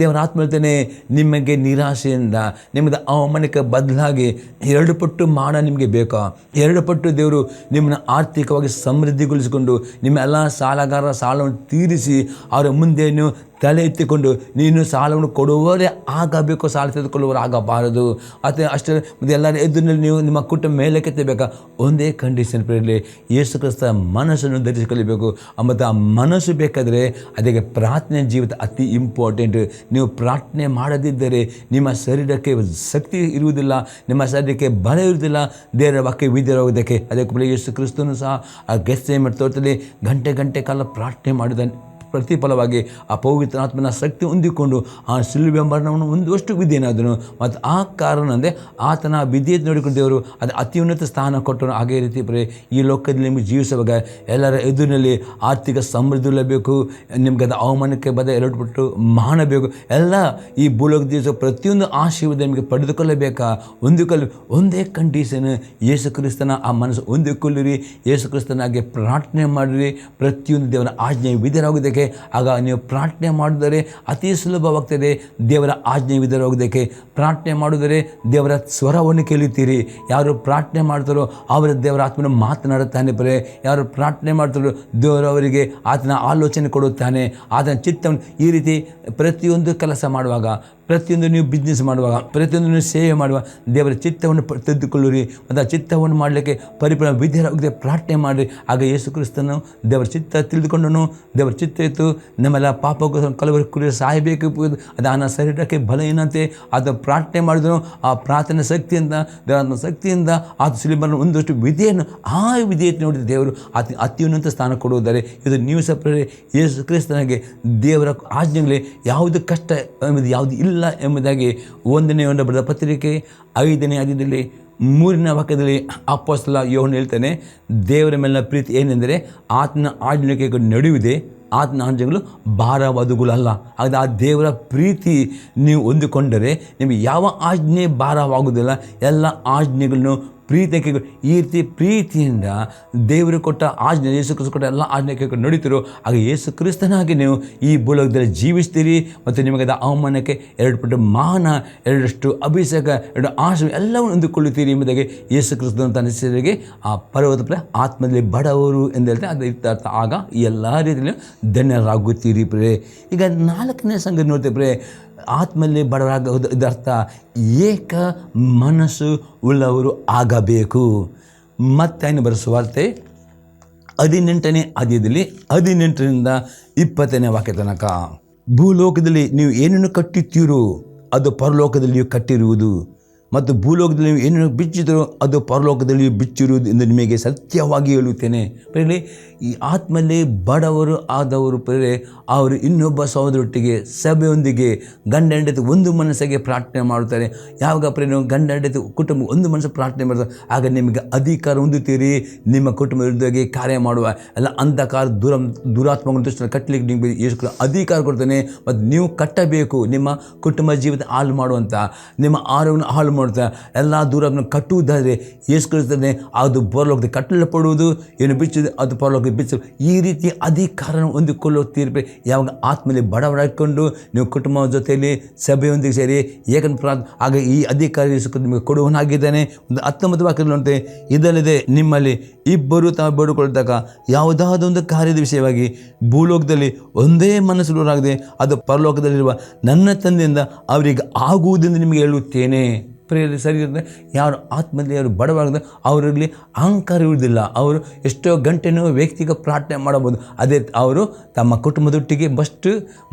ದೇವರ ಆತ್ಮ ಹೇಳ್ತಾನೆ, ನಿಮಗೆ ನಿರಾಶೆಯಿಂದ ನಿಮ್ಮದು ಅವಮಾನಕ್ಕೆ ಬದಲಾಗಿ 2 ಪಟ್ಟು ಮಾಡ ನಿಮಗೆ ಬೇಕಾ? 2 ಪಟ್ಟು ದೇವರು ನಿಮ್ಮನ್ನು ಆರ್ಥಿಕವಾಗಿ ಸಮೃದ್ಧಿಗೊಳಿಸಿಕೊಂಡು ನಿಮ್ಮ ಎಲ್ಲ ಸಾಲಗಾರರ ಸಾಲವನ್ನು ತೀರಿಸಿ ಅವರ ಮುಂದೆ ನೀವು ತಲೆ ಎತ್ತಿಕೊಂಡು ನೀನು ಸಾಲವನ್ನು ಕೊಡುವವರೇ ಆಗಬೇಕು, ಸಾಲ ತೆಗೆದುಕೊಳ್ಳುವವರು ಆಗಬಾರದು. ಅಷ್ಟೇ ಎಲ್ಲರ ಎದುರಿನಲ್ಲಿ ನೀವು ನಿಮ್ಮ ಕುಟುಂಬ ಮೇಲೆ ಕೆತ್ತಬೇಕಾ? ಒಂದೇ ಕಂಡೀಷನ್ ಇರಲಿ, ಯೇಸು ಕ್ರಿಸ್ತ ಮನಸ್ಸನ್ನು ಧರಿಸಿಕೊಳ್ಳಬೇಕು. ಮತ್ತು ಆ ಮನಸ್ಸು ಬೇಕಾದರೆ ಅದಕ್ಕೆ ಪ್ರಾರ್ಥನೆ ಜೀವಿತ ಅತಿ ಇಂಪಾರ್ಟೆಂಟ್. ನೀವು ಪ್ರಾರ್ಥನೆ ಮಾಡದಿದ್ದರೆ ನಿಮ್ಮ ಶರೀರಕ್ಕೆ ಶಕ್ತಿ ಇರುವುದಿಲ್ಲ, ನಿಮ್ಮ ಶರೀರಕ್ಕೆ ಬಲ ಇರುವುದಿಲ್ಲ, ದೇವರ ವಾಕ್ಯ ವಿಧೇಯರಾಗುವುದಕ್ಕೆ. ಅದಕ್ಕೆ ಯೇಸು ಕ್ರಿಸ್ತನು ಸಹ ಆ ಗೆತ್ಸೆಮನೆ ತೋಟದಲ್ಲಿ ಗಂಟೆ ಕಾಲ ಪ್ರಾರ್ಥನೆ ಮಾಡಿದ ಪ್ರತಿಫಲವಾಗಿ ಆ ಪವಿತ್ರಾತ್ಮನ ಶಕ್ತಿ ಹೊಂದಿಕೊಂಡು ಆ ಶಿಲುಬೆ ಮರಣವನ್ನು ಹೊಂದುವಷ್ಟು ವಿಧೇಯನಾದನು. ಮತ್ತು ಆ ಕಾರಣ ಅಂದರೆ ಆತನ ವಿಧೇಯತೆ ನೋಡಿಕೊಂಡು ದೇವರು ಅದು ಅತಿ ಉನ್ನತ ಸ್ಥಾನ ಕೊಟ್ಟನು. ಹಾಗೇ ರೀತಿ ಈ ಲೋಕದಲ್ಲಿ ನಿಮಗೆ ಜೀವಿಸುವಾಗ ಎಲ್ಲರ ಎದುರಿನಲ್ಲಿ ಆರ್ಥಿಕ ಸಮೃದ್ಧಿ ಇರಬೇಕು, ನಿಮ್ಗೆ ಅದು ಅವಮಾನಕ್ಕೆ ಬದ 2 ಪಟ್ಟು ಮಾಡಬೇಕು. ಎಲ್ಲ ಈ ಭೂಲೋಕ ಜೀವಿಸುವ ಪ್ರತಿಯೊಂದು ಆಶೀರ್ವಾದ ನಿಮಗೆ ಪಡೆದುಕೊಳ್ಳಬೇಕಾ? ಒಂದೇ ಕಂಡೀಷನ್, ಯೇಸು ಕ್ರಿಸ್ತನ ಆ ಮನಸ್ಸು ಹೊಂದಿಕೊಳ್ಳಿರಿ, ಯೇಸು ಕ್ರಿಸ್ತನಾಗೆ ಪ್ರಾರ್ಥನೆ ಮಾಡಿರಿ, ಪ್ರತಿಯೊಂದು ದೇವರ ಆಜ್ಞೆ ವಿಧೇಯರಾಗುವುದಕ್ಕೆ. ಆಗ ನೀವು ಪ್ರಾರ್ಥನೆ ಮಾಡಿದರೆ ಅತಿ ಸುಲಭವಾಗ್ತದೆ ದೇವರ ಆಜ್ಞೆ ವಿಧೇಯರಾಗುವುದಕ್ಕೆ. ಪ್ರಾರ್ಥನೆ ಮಾಡಿದರೆ ದೇವರ ಸ್ವರವನ್ನು ಕೇಳುತ್ತೀರಿ. ಯಾರು ಪ್ರಾರ್ಥನೆ ಮಾಡ್ತಾರೋ ಅವರ ದೇವರ ಆತ್ಮನ ಮಾತನಾಡುತ್ತಾನೆ. ಯಾರು ಪ್ರಾರ್ಥನೆ ಮಾಡ್ತಾರೋ ದೇವರವರಿಗೆ ಆತನ ಆಲೋಚನೆ ಕೊಡುತ್ತಾನೆ, ಆತನ ಚಿತ್ತವನ್ನು. ಈ ರೀತಿ ಪ್ರತಿಯೊಂದು ಕೆಲಸ ಮಾಡುವಾಗ, ಪ್ರತಿಯೊಂದು ನೀವು ಬಿಸ್ನೆಸ್ ಮಾಡುವಾಗ, ಪ್ರತಿಯೊಂದು ನೀವು ಸೇವೆ ಮಾಡುವಾಗ ದೇವರ ಚಿತ್ತವನ್ನು ತೆಗೆದುಕೊಳ್ಳಿರಿ. ಮತ್ತು ಆ ಚಿತ್ತವನ್ನು ಮಾಡಲಿಕ್ಕೆ ಪರಿಪೂರ್ಣ ವಿಧೇಯರಾಗದೆ ಪ್ರಾರ್ಥನೆ ಮಾಡಿರಿ. ಆಗ ಯೇಸು ಕ್ರಿಸ್ತನು ದೇವರ ಚಿತ್ತ ತಿಳಿದುಕೊಂಡನು. ದೇವರ ಚಿತ್ತ ಇತ್ತು, ನಮ್ಮೆಲ್ಲ ಪಾಪಕ್ಕೋಸ್ಕರ ಕಲವರಿ ಕುರಿತು ಸಾಯಬೇಕು, ಅದು ಆತನ ಶರೀರಕ್ಕೆ ಬಲ ಏನಂತೆ ಆತ ಪ್ರಾರ್ಥನೆ ಮಾಡಿದನು. ಆ ಪ್ರಾರ್ಥನೆ ಶಕ್ತಿಯಿಂದ, ದೇವರ ಶಕ್ತಿಯಿಂದ ಆತ ಶಿಲುಬೆಯನ್ನು ಒಂದಷ್ಟು ವಿಧೇಯನ್ನು ಆ ವಿಧೇಯತೆ ನೋಡಿದ ದೇವರು ಆತ ಅತ್ಯುನ್ನತ ಸ್ಥಾನ ಕೊಡುವುದಾರೆ. ಇದು ನೀವು ಸಪ್ರೇಟ್ ಯೇಸು ಕ್ರಿಸ್ತನಿಗೆ ದೇವರ ಆಜ್ಞೆಗಳಲ್ಲಿ ಯಾವುದು ಕಷ್ಟ ಎಂಬುದು ಯಾವುದು ಇಲ್ಲ ಎಂಬುದಾಗಿ 1ನೇ ಬರೆದ ಪತ್ರಿಕೆ 5ನೇ ಅಧ್ಯಾಯದಲ್ಲಿ 3ನೇ ವಾಕ್ಯದಲ್ಲಿ ಅಪೊಸ್ತಲ ಯೋಹನ ಹೇಳ್ತಾನೆ, ದೇವರ ಮೇಲಿನ ಪ್ರೀತಿ ಏನೆಂದರೆ ಆತನ ಆಜ್ಞೆಗೆ ನಡೆಯುವುದೇ, ಆತನ ಆಜ್ಞೆಗಳು ಭಾರವಾದವುಗಳಲ್ಲ. ಹಾಗಾದರೆ ಆ ದೇವರ ಪ್ರೀತಿ ನೀವು ಹೊಂದಿಕೊಂಡರೆ ನಿಮಗೆ ಯಾವ ಆಜ್ಞೆ ಭಾರವಾಗುವುದಿಲ್ಲ. ಎಲ್ಲ ಆಜ್ಞೆಗಳನ್ನು ಪ್ರೀತಿಗೆ ಈ ರೀತಿ ಪ್ರೀತಿಯಿಂದ ದೇವರು ಕೊಟ್ಟ ಆಜ್ಞೆ, ಯೇಸು ಕ್ರಿಸ್ತ ಕೊಟ್ಟ ಎಲ್ಲ ಆಜ್ಞೆಗೆ ನಡೀತಿರೋ. ಆಗ ಯೇಸು ಕ್ರಿಸ್ತನಾಗಿ ನೀವು ಈ ಭೂಲೋಕದಲ್ಲಿ ಜೀವಿಸ್ತೀರಿ. ಮತ್ತು ನಿಮಗದ ಅವಮಾನಕ್ಕೆ 2 ಪಟ್ಟು ಮಾನ, 2ರಷ್ಟು ಅಭಿಷೇಕ, 2 ಆಶೀರ್ವಾದ ಎಲ್ಲವನ್ನು ಹೊಂದಿಕೊಳ್ಳುತ್ತೀರಿ ಎಂಬುದಾಗಿ ಯೇಸು ಕ್ರಿಸ್ತನ ತನ್ನ ಶಿಷ್ಯರಿಗೆ ಆ ಪರ್ವತ ಆತ್ಮದಲ್ಲಿ ಬಡವರು ಎಂದು ಹೇಳ್ತಾರೆ. ಅದರ ಅರ್ಥ ಆಗ ಈ ಎಲ್ಲ ರೀತಿಯಲ್ಲಿ ಧನ್ಯರಾಗುತ್ತೀರಿ. ಈಗ 4ನೇ ಸಂಗತಿ ನೋಡ್ತೇವೆ, ಆತ್ಮಲ್ಲಿ ಬಡವರಾಗೋದು. ಇದರ್ಥ ಏಕ ಮನಸ್ಸು ಉಳ್ಳವರು ಆಗಬೇಕು. ಮತ್ತಾಯನ ಬರೆಸುವಾರ್ತೆ 18ನೇ ಅಧ್ಯಾಯದಲ್ಲಿ 18ರಿಂದ 20ನೇ ವಾಕ್ಯ ತನಕ, ಭೂಲೋಕದಲ್ಲಿ ನೀವು ಏನನ್ನು ಕಟ್ಟುತ್ತೀರೋ ಅದು ಪರಲೋಕದಲ್ಲಿಯೂ ಕಟ್ಟಿರುವುದು, ಮತ್ತು ಭೂಲೋಕದಲ್ಲಿ ನೀವು ಏನು ಬಿಚ್ಚಿದರೂ ಅದು ಪರಲೋಕದಲ್ಲಿಯೂ ಬಿಚ್ಚಿರುವುದು ಎಂದು ನಿಮಗೆ ಸತ್ಯವಾಗಿ ಹೇಳುತ್ತೇನೆ. ಪ್ರಿಯರೇ, ಈ ಆತ್ಮಲ್ಲಿ ಬಡವರು ಆದವರು ಪ್ರಿಯರೇ, ಅವರು ಇನ್ನೊಬ್ಬ ಸಹೋದರೊಟ್ಟಿಗೆ ಸಭೆಯೊಂದಿಗೆ ಗಂಡ ಹೆಂಡತಿ ಒಂದು ಮನಸ್ಸಿಗೆ ಪ್ರಾರ್ಥನೆ ಮಾಡುತ್ತಾರೆ. ಯಾವಾಗ ಪ್ರಿಯ ನೀವು ಗಂಡ ಹೆಂಡತಿ ಕುಟುಂಬ ಒಂದು ಮನಸ್ಸು ಪ್ರಾರ್ಥನೆ ಮಾಡ್ತಾರೆ, ಆಗ ನಿಮಗೆ ಅಧಿಕಾರ ಹೊಂದುತ್ತೀರಿ. ನಿಮ್ಮ ಕುಟುಂಬದೊಂದಿಗೆ ಕಾರ್ಯ ಮಾಡುವ ಎಲ್ಲ ಅಂಧಕಾರ ದುರಾತ್ಮಗಳನ್ನು ದುಷ್ಟನ್ನು ಕಟ್ಟಲಿಕ್ಕೆ ನಿಮಗೆ ಯೇಸು ಅಧಿಕಾರ ಕೊಡ್ತಾನೆ. ಮತ್ತು ನೀವು ಕಟ್ಟಬೇಕು. ನಿಮ್ಮ ಕುಟುಂಬ ಜೀವಿತ ಹಾಳು ಮಾಡುವಂಥ, ನಿಮ್ಮ ಆರೋಗ್ಯವನ್ನು ಹಾಳು ಮಾಡುತ್ತಾ ಎಲ್ಲ ದೂರವನ್ನು ಕಟ್ಟುವುದಾದರೆ ಯೇಸು ಕ್ರಿಸ್ತನೇ ಅದು ಪರಲೋಕದಲ್ಲಿ ಕಟ್ಟಲ್ಪಡುವುದು, ಏನು ಬಿಚ್ಚುವುದು ಅದು ಪರಲೋಕದಲ್ಲಿ ಬಿಚ್ಚಲು. ಈ ರೀತಿ ಅಧಿಕಾರ ಹೊಂದಿಕೊಳ್ಳುತ್ತೀರಿ. ಯಾವಾಗ ಆತ್ಮದಲ್ಲಿ ಬಡವರಾಗಿಕೊಂಡು ನೀವು ಕುಟುಂಬದ ಜೊತೆಯಲ್ಲಿ ಸಭೆಯೊಂದಿಗೆ ಸೇರಿ ಆಗ ಈ ಅಧಿಕಾರ ನಿಮಗೆ ಕೊಡುವನಾಗಿದ್ದಾನೆ. ಒಂದು 19 ವಾಕ್ಯಗಳಂತೆ, ಇದಲ್ಲದೆ ನಿಮ್ಮಲ್ಲಿ ಇಬ್ಬರು ತಾವು ಬೇಡಿಕೊಳ್ಳುತ್ತಾಗ ಯಾವುದಾದ ಒಂದು ಕಾರ್ಯದ ವಿಷಯವಾಗಿ ಭೂಲೋಕದಲ್ಲಿ ಒಂದೇ ಮನಸ್ಸುಳ್ಳವರಾಗದೆ ಅದು ಪರಲೋಕದಲ್ಲಿರುವ ನನ್ನ ತಂದೆಯಿಂದ ಅವರಿಗೆ ಆಗುವುದೆಂದು ನಿಮಗೆ ಹೇಳುತ್ತೇನೆ. ಪ್ರಿಯರೇ, ಸರಿ ಅಂದರೆ ಯಾರು ಆತ್ಮದಲ್ಲಿ ಯಾರು ಬಡವಾಗದೆ ಅವರಲ್ಲಿ ಅಹಂಕಾರ ಇರುವುದಿಲ್ಲ. ಅವರು ಎಷ್ಟೋ ಗಂಟೆನೂ ವ್ಯಕ್ತಿಗೆ ಪ್ರಾರ್ಥನೆ ಮಾಡಬಹುದು. ಅದೇ ಅವರು ತಮ್ಮ ಕುಟುಂಬದೊಟ್ಟಿಗೆ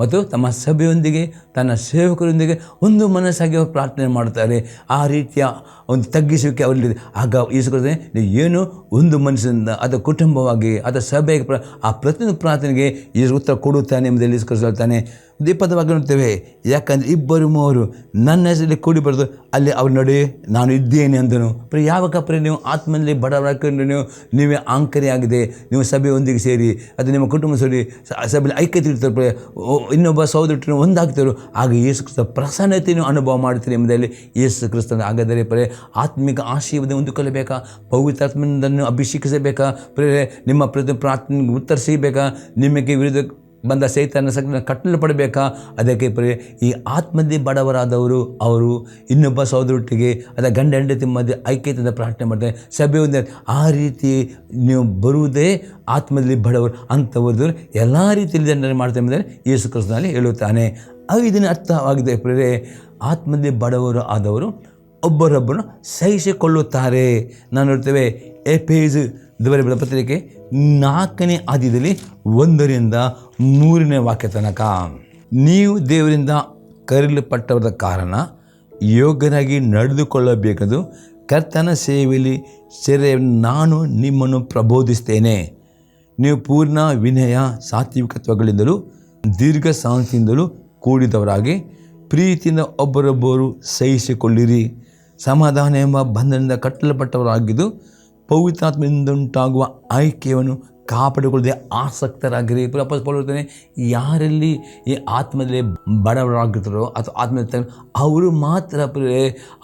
ಮತ್ತು ತಮ್ಮ ಸಭೆಯೊಂದಿಗೆ ತನ್ನ ಸೇವಕರೊಂದಿಗೆ ಒಂದು ಮನಸ್ಸಾಗಿ ಅವರು ಪ್ರಾರ್ಥನೆ ಮಾಡ್ತಾರೆ. ಆ ರೀತಿಯ ಒಂದು ತಗ್ಗಿಸುವಿಕೆ ಅವರಲ್ಲಿದೆ. ಆಗ ಈಸ್ಕೊಳ್ತಾನೆ, ನೀವು ಏನು ಒಂದು ಮನಸ್ಸಿನಿಂದ ಅಥವಾ ಕುಟುಂಬವಾಗಿ ಅಥವಾ ಸಭೆಗೆ ಆ ಪ್ರತಿಯೊಂದು ಪ್ರಾರ್ಥನೆಗೆ ಈ ಉತ್ತರ ಕೊಡುತ್ತಾನೆ ಎಂಬುದರಲ್ಲಿ ಈಸ್ಕೊಳ್ತಾನೆ. 20 ವಾಕ್ಯ ನೋಡ್ತೇವೆ, ಯಾಕಂದರೆ ಇಬ್ಬರು ಮೂವರು ನನ್ನ ಹೆಸರಲ್ಲಿ ಕೂಡಿ ಬರೋದು ಅಲ್ಲಿ ಅವ್ರ ನಡುವೆ ನಾನು ಇದ್ದೇನೆ ಅಂದನು. ಯಾವಾಗ ನೀವು ಆತ್ಮನಲ್ಲಿ ಬಡವರಾಕೊಂಡು ನೀವೇ ಆಂಕರಿಯಾಗಿದೆ, ನೀವು ಸಭೆಯೊಂದಿಗೆ ಸೇರಿ ಅದು ನಿಮ್ಮ ಕುಟುಂಬ ಸೇರಿ ಸಭೆಯಲ್ಲಿ ಐಕ್ಯತೆ ಇರ್ತಾರೆ, ಇನ್ನೊಬ್ಬ ಸಹೋದರರು ಒಂದಾಗ್ತಾರೆ, ಆಗ ಯೇಸು ಕ್ರಿಸ್ತ ಪ್ರಸನ್ನತೆಯನ್ನು ಅನುಭವ ಮಾಡ್ತೀರಿ ಎಂಬುದರಲ್ಲಿ ಯೇಸು ಕ್ರಿಸ್ತನ. ಹಾಗಾದರೆ ಆತ್ಮಿಕ ಆಶೀರ್ವಾದ ಹೊಂದಿಕೊಳ್ಳಬೇಕಾ? ಪವಿತ್ರಾತ್ಮನನ್ನು ಅಭಿಷೇಕಿಸಬೇಕಾ? ನಿಮ್ಮ ಪ್ರತಿ ಪ್ರಾರ್ಥನೆಗೆ ಉತ್ತರ ಸಿಗಬೇಕಾ? ನಿಮಗೆ ವಿರುದ್ಧ ಬಂದ ಸೈತಾನ ಶಕ್ತಿಯನ್ನು ಕಟ್ಟಲ್ಪಡಬೇಕಾ? ಅದಕ್ಕೆ ಈ ಆತ್ಮದಲ್ಲಿ ಬಡವರಾದವರು ಅವರು ಇನ್ನೊಬ್ಬ ಸಹೋದರೊಟ್ಟಿಗೆ ಅಥವಾ ಗಂಡ ಹೆಂಡತಿ ಮಧ್ಯೆ ಐಕ್ಯತೆಯಿಂದ ಪ್ರಾರ್ಥನೆ ಮಾಡ್ತಾರೆ, ಸಭೆಯೊಂದಿಗೆ. ಆ ರೀತಿ ನೀವು ಬರುವುದೇ ಆತ್ಮದಲ್ಲಿ ಬಡವರು. ಅಂಥವ್ರದ್ದು ಎಲ್ಲ ರೀತಿಯಲ್ಲಿ ಜನರು ಮಾಡ್ತಾರೆ ಎಂಬುದನ್ನು ಯೇಸು ಕ್ರಿಸ್ತನಲ್ಲಿ ಹೇಳುತ್ತಾನೆ. 5ನೇ ಅರ್ಥವಾಗಿದೆ ಪ್ರಿಯರೇ, ಆತ್ಮದಲ್ಲಿ ಬಡವರು ಆದವರು ಒಬ್ಬರೊಬ್ಬರನ್ನು ಸಹಿಸಿಕೊಳ್ಳುತ್ತಾರೆ. ನಾವು ನೋಡ್ತೇವೆ ಎಫೆಸ ಬರೆದ ಪತ್ರಿಕೆ 4ನೇ ಅಧ್ಯಾಯದಲ್ಲಿ 1-3 ವಾಕ್ಯ ತನಕ, ನೀವು ದೇವರಿಂದ ಕರೆಯಲ್ಪಟ್ಟವರ ಕಾರಣ ಯೋಗ್ಯರಾಗಿ ನಡೆದುಕೊಳ್ಳಬೇಕೆಂದು ಕರ್ತನ ಸೇವೆಯಲ್ಲಿ ನಾನು ನಿಮ್ಮನ್ನು ಪ್ರಬೋಧಿಸ್ತೇನೆ. ನೀವು ಪೂರ್ಣ ವಿನಯ ಸಾತ್ವಿಕತ್ವಗಳಿಂದಲೂ ದೀರ್ಘ ಶಾಂತಿಯಿಂದಲೂ ಕೂಡಿದವರಾಗಿ ಪ್ರೀತಿಯಿಂದ ಒಬ್ಬರೊಬ್ಬರು ಸಹಿಸಿಕೊಳ್ಳಿರಿ. ಸಮಾಧಾನ ಎಂಬ ಬಂಧನದಿಂದ ಕಟ್ಟಲ್ಪಟ್ಟವರಾಗಿದ್ದು ಪವಿತ್ರಾತ್ಮದಿಂದುಂಟಾಗುವ ಐಕ್ಯವನ್ನು ಕಾಪಾಡಿಕೊಳ್ಳದೆ ಆಸಕ್ತರಾಗಿರಿ. ಪೌಲನು ಯಾರಲ್ಲಿ ಈ ಆತ್ಮದಲ್ಲಿ ಬಡವರಾಗಿರ್ತಾರೋ ಅಥವಾ ಆತ್ಮದಲ್ಲಿ ಅವರು ಮಾತ್ರ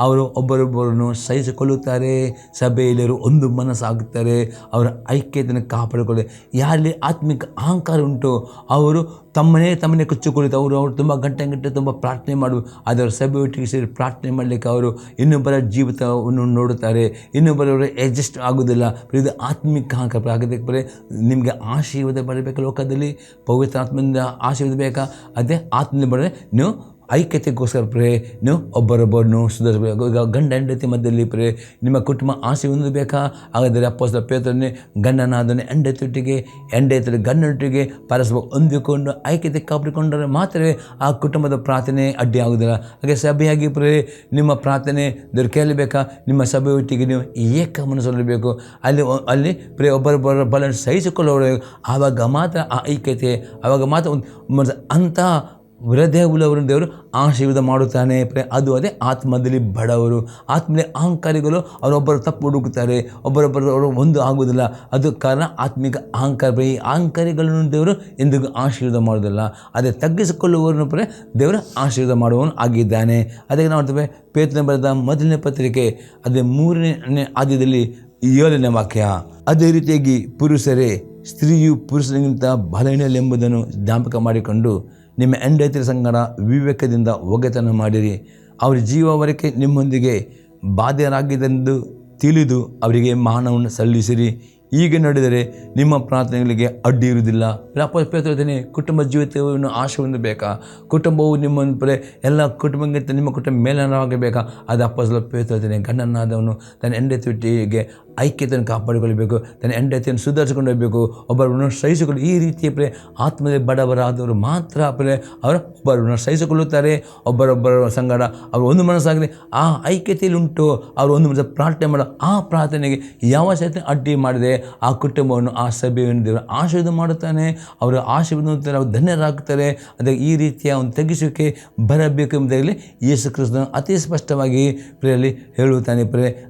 ಅವರು ಒಬ್ಬರೊಬ್ಬರನ್ನು ಸಹಿಸಿಕೊಳ್ಳುತ್ತಾರೆ, ಸಭೆಯಲ್ಲಿರು ಒಂದು ಮನಸ್ಸಾಗುತ್ತಾರೆ, ಅವರ ಐಕ್ಯತೆಯನ್ನು ಕಾಪಾಡಿಕೊಳ್ಳದೆ. ಯಾರಲ್ಲಿ ಆತ್ಮಿಕ ಅಹಂಕಾರ ಉಂಟು ಅವರು ತಮ್ಮನ್ನೇ ಕುಚ್ಚಿಕೊಳ್ಳುತ್ತೆ. ಅವರು ತುಂಬ ಗಂಟೆ ತುಂಬ ಪ್ರಾರ್ಥನೆ ಅದರ ಸಭೆ ಒಟ್ಟಿಗೆ ಸೇರಿ ಪ್ರಾರ್ಥನೆ ಮಾಡಲಿಕ್ಕೆ ಅವರು ಇನ್ನೊಬ್ಬರ ಜೀವಿತವನ್ನು ನೋಡುತ್ತಾರೆ, ಇನ್ನೊಬ್ಬರವರು ಅಡ್ಜಸ್ಟ್ ಆಗೋದಿಲ್ಲ. ಇದು ಆತ್ಮಿಕ ಅಹಂಕಾರ. ಹಾಗಾದರೆ ನಿಮಗೆ ಆಶೀರ್ವಾದ ಬರಬೇಕು, ಲೋಕದಲ್ಲಿ ಪವಿತ್ರಾತ್ಮದಿಂದ ಆಶೀರ್ವಾದ ಬೇಕಾ? ಅದೇ ಆತ್ಮದಿಂದ ಬರದೆ ನೀವು ಐಕ್ಯತೆಗೋಸ್ಕರ ನೀವು ಒಬ್ಬರೊಬ್ಬರನ್ನು ಸುಧಾರಿಸಬೇಕು. ಈಗ ಗಂಡ ಹೆಂಡತಿ ಮಧ್ಯದಲ್ಲಿ ನಿಮ್ಮ ಕುಟುಂಬ ಆಶೀರ್ವಾದ ಬೇಕಾ? ಹಾಗಾದರೆ ಅಪ್ಪಸ್ತಲ ಪೇತ್ರನೇ ಗಂಡನಾದನೇ ಹೆಂಡತಿಯೊಟ್ಟಿಗೆ, ಹೆಂಡತಿ ಗಂಡನೊಟ್ಟಿಗೆ ಪರಸ್ಪರ ಹೊಂದಿಕೊಂಡು ಐಕ್ಯತೆ ಕಾಪಾಡಿಕೊಂಡರೆ ಮಾತ್ರವೇ ಆ ಕುಟುಂಬದ ಪ್ರಾರ್ಥನೆ ಅಡ್ಡಿ ಆಗುವುದಿಲ್ಲ. ಹಾಗೆ ಸಭೆಯಾಗಿ ನಿಮ್ಮ ಪ್ರಾರ್ಥನೆ ದೇವರು ಕೇಳಬೇಕಾ? ನಿಮ್ಮ ಸಭೆಯೊಟ್ಟಿಗೆ ನೀವು ಏಕ ಮನಸ್ಸಲ್ಲಿರಬೇಕು. ಅಲ್ಲಿ ಒಬ್ಬರೊಬ್ಬರ ಬಲ ಸಹಿಸಿಕೊಳ್ಳೋರು. ಆವಾಗ ಮಾತ್ರ ಆ ಐಕ್ಯತೆ, ಆವಾಗ ಮಾತ್ರ ಒಂದು ಅಂಥ ಹೃದಯ ಉಳ್ಳವರನ್ನು ದೇವರು ಆಶೀರ್ವಾದ ಮಾಡುತ್ತಾನೆ. ಅದು ಅದೇ ಆತ್ಮದಲ್ಲಿ ಬಡವರು. ಆತ್ಮದಲ್ಲಿ ಅಹಂಕಾರಿಗಳು ಅವರೊಬ್ಬರು ತಪ್ಪು ಹುಡುಕುತ್ತಾರೆ, ಒಬ್ಬರೊಬ್ಬರು ಒಂದು ಆಗುವುದಿಲ್ಲ. ಅದು ಕಾರಣ ಆತ್ಮಿಕ ಅಹಂಕಾರ. ಈ ಅಹಂಕಾರಿಗಳನ್ನು ದೇವರು ಎಂದಿಗೂ ಆಶೀರ್ವಾದ ಮಾಡೋದಿಲ್ಲ. ಅದೇ ತಗ್ಗಿಸಿಕೊಳ್ಳುವವರನ್ನು ದೇವರು ಆಶೀರ್ವಾದ ಮಾಡುವವನು ಆಗಿದ್ದಾನೆ. ಅದಕ್ಕೆ ನಾವು ನೋಡ್ತೇವೆ ಪೇತ್ರನ ಬರೆದ ಮೊದಲನೇ ಪತ್ರಿಕೆ ಅದೇ 3ನೇ ಅಧ್ಯಾಯದಲ್ಲಿ 7ನೇ ವಾಕ್ಯ, ಅದೇ ರೀತಿಯಾಗಿ ಪುರುಷರೇ ಸ್ತ್ರೀಯು ಪುರುಷನಿಗಿಂತ ಬಲಹೀನಳೆಂಬುದನ್ನು ಜ್ಞಾಪಕ ಮಾಡಿಕೊಂಡು ನಿಮ್ಮ ಹೆಂಡತಿಯರ ಸಂಗಡ ವಿವೇಕದಿಂದ ಒಗೆತನ ಮಾಡಿರಿ. ಅವರ ಜೀವವರೆಗೆ ನಿಮ್ಮೊಂದಿಗೆ ಬಾಧ್ಯರಾಗಿದ್ದೆಂದು ತಿಳಿದು ಅವರಿಗೆ ಮಾನವನ್ನು ಸಲ್ಲಿಸಿರಿ. ಹೀಗೆ ನಡೆದರೆ ನಿಮ್ಮ ಪ್ರಾರ್ಥನೆಗಳಿಗೆ ಅಡ್ಡಿ ಇರುವುದಿಲ್ಲ. ಪೇತ್ರನೇ ಕುಟುಂಬ ಜೀವಿತವನ್ನು ಆಶೆ ಹೊಂದಬೇಕಾ? ಕುಟುಂಬವು ನಿಮ್ಮ ಎಲ್ಲ ಕುಟುಂಬಕ್ಕಿಂತ ನಿಮ್ಮ ಕುಟುಂಬ ಮೇಲನವಾಗಬೇಕಾ? ಅದು ಅಪ್ಪಸ್ತಲ ಪೇತ್ರನೇ ಗಂಡನಾದವನು ತನ್ನ ಹೆಂಡತಿಯೊಟ್ಟಿಗೆ ಐಕ್ಯತೆಯನ್ನು ಕಾಪಾಡಿಕೊಳ್ಳಬೇಕು, ತನ್ನ ಹೆಂಡತಿಯನ್ನು ಸುಧಾರಿಸಿಕೊಂಡು ಹೋಗಬೇಕು, ಒಬ್ಬರನ್ನು ಸಹಿಸಿಕೊಂಡು ಈ ರೀತಿಯ ಆತ್ಮದಲ್ಲಿ ಬಡವರಾದವರು ಮಾತ್ರ ಒಬ್ಬರನ್ನು ಸಹಿಸಿಕೊಳ್ಳುತ್ತಾರೆ. ಒಬ್ಬರೊಬ್ಬರ ಸಂಗಡ ಅವರು ಒಂದು ಮನಸ್ಸಾಗಲಿ ಆ ಐಕ್ಯತೆಯಲ್ಲಿ ಉಂಟು. ಅವರು ಒಂದು ಮನಸ್ಸು ಪ್ರಾರ್ಥನೆ ಮಾಡೋ ಆ ಪ್ರಾರ್ಥನೆಗೆ ಯಾವ ಸಹಿತ ಅಡ್ಡಿ ಮಾಡಿದೆ ಆ ಕುಟುಂಬವನ್ನು, ಆ ಸಭೆಯನ್ನು ದೇವರು ಆಶೀರ್ವಾದ ಮಾಡುತ್ತಾನೆ. ಅವರ ಆಶೀರ್ವಾದ ಅವರು ಧನ್ಯರಾಗ್ತಾರೆ. ಅದಕ್ಕೆ ಈ ರೀತಿಯ ಒಂದು ತಗ್ಗಿಸುವಿಕೆ ಬರಬೇಕು ಎಂಬುದಾಗಲಿ ಯೇಸು ಕ್ರಿಸ್ತನು ಅತಿ ಸ್ಪಷ್ಟವಾಗಿ ಪ್ರೇಯಲ್ಲಿ ಹೇಳುತ್ತಾನೆ.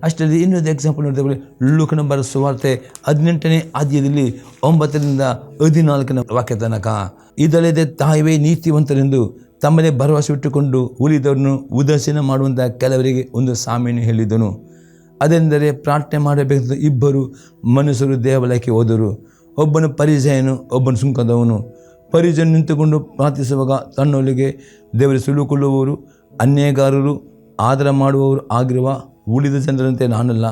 ಅಷ್ಟರಲ್ಲಿ ಇನ್ನೊಂದು ಎಕ್ಸಾಂಪಲ್ ನೋಡಿದ್ರೆ ಲೂಕನ ಬರೆದ ಸುವಾರ್ತೆ 18ನೇ ಅಧ್ಯಾಯದಲ್ಲಿ 9-14 ವಾಕ್ಯ ತನಕ, ಇದಲ್ಲದೆ ತಾಯವೇ ನೀತಿವಂತರೆಂದು ತಮ್ಮದೇ ಭರವಸೆ ಇಟ್ಟುಕೊಂಡು ಉಳಿದವರನ್ನು ಉದಾಸೀನ ಮಾಡುವಂಥ ಕೆಲವರಿಗೆ ಒಂದು ಸಾಮ್ಯವನ್ನು ಹೇಳಿದನು. ಅದೆಂದರೆ ಪ್ರಾರ್ಥನೆ ಮಾಡಬೇಕಂತ ಇಬ್ಬರು ಮನುಷ್ಯರು ದೇವಾಲಯಕ್ಕೆ ಹೋದರು. ಒಬ್ಬನು ಪರಿಸಯನು, ಒಬ್ಬನು ಸುಂಕದವನು. ಪರಿಸಯನು ನಿಂತುಕೊಂಡು ಪ್ರಾರ್ಥಿಸುವಾಗ ತನ್ನೊಳಗೆ ದೇವರ ಸುಳುಕೊಳ್ಳುವವರು ಅನ್ಯಾಯಗಾರರು ಆದರ ಮಾಡುವವರು ಆಗಿರುವ ಉಳಿದ ಜನರಂತೆ ನಾನಲ್ಲ,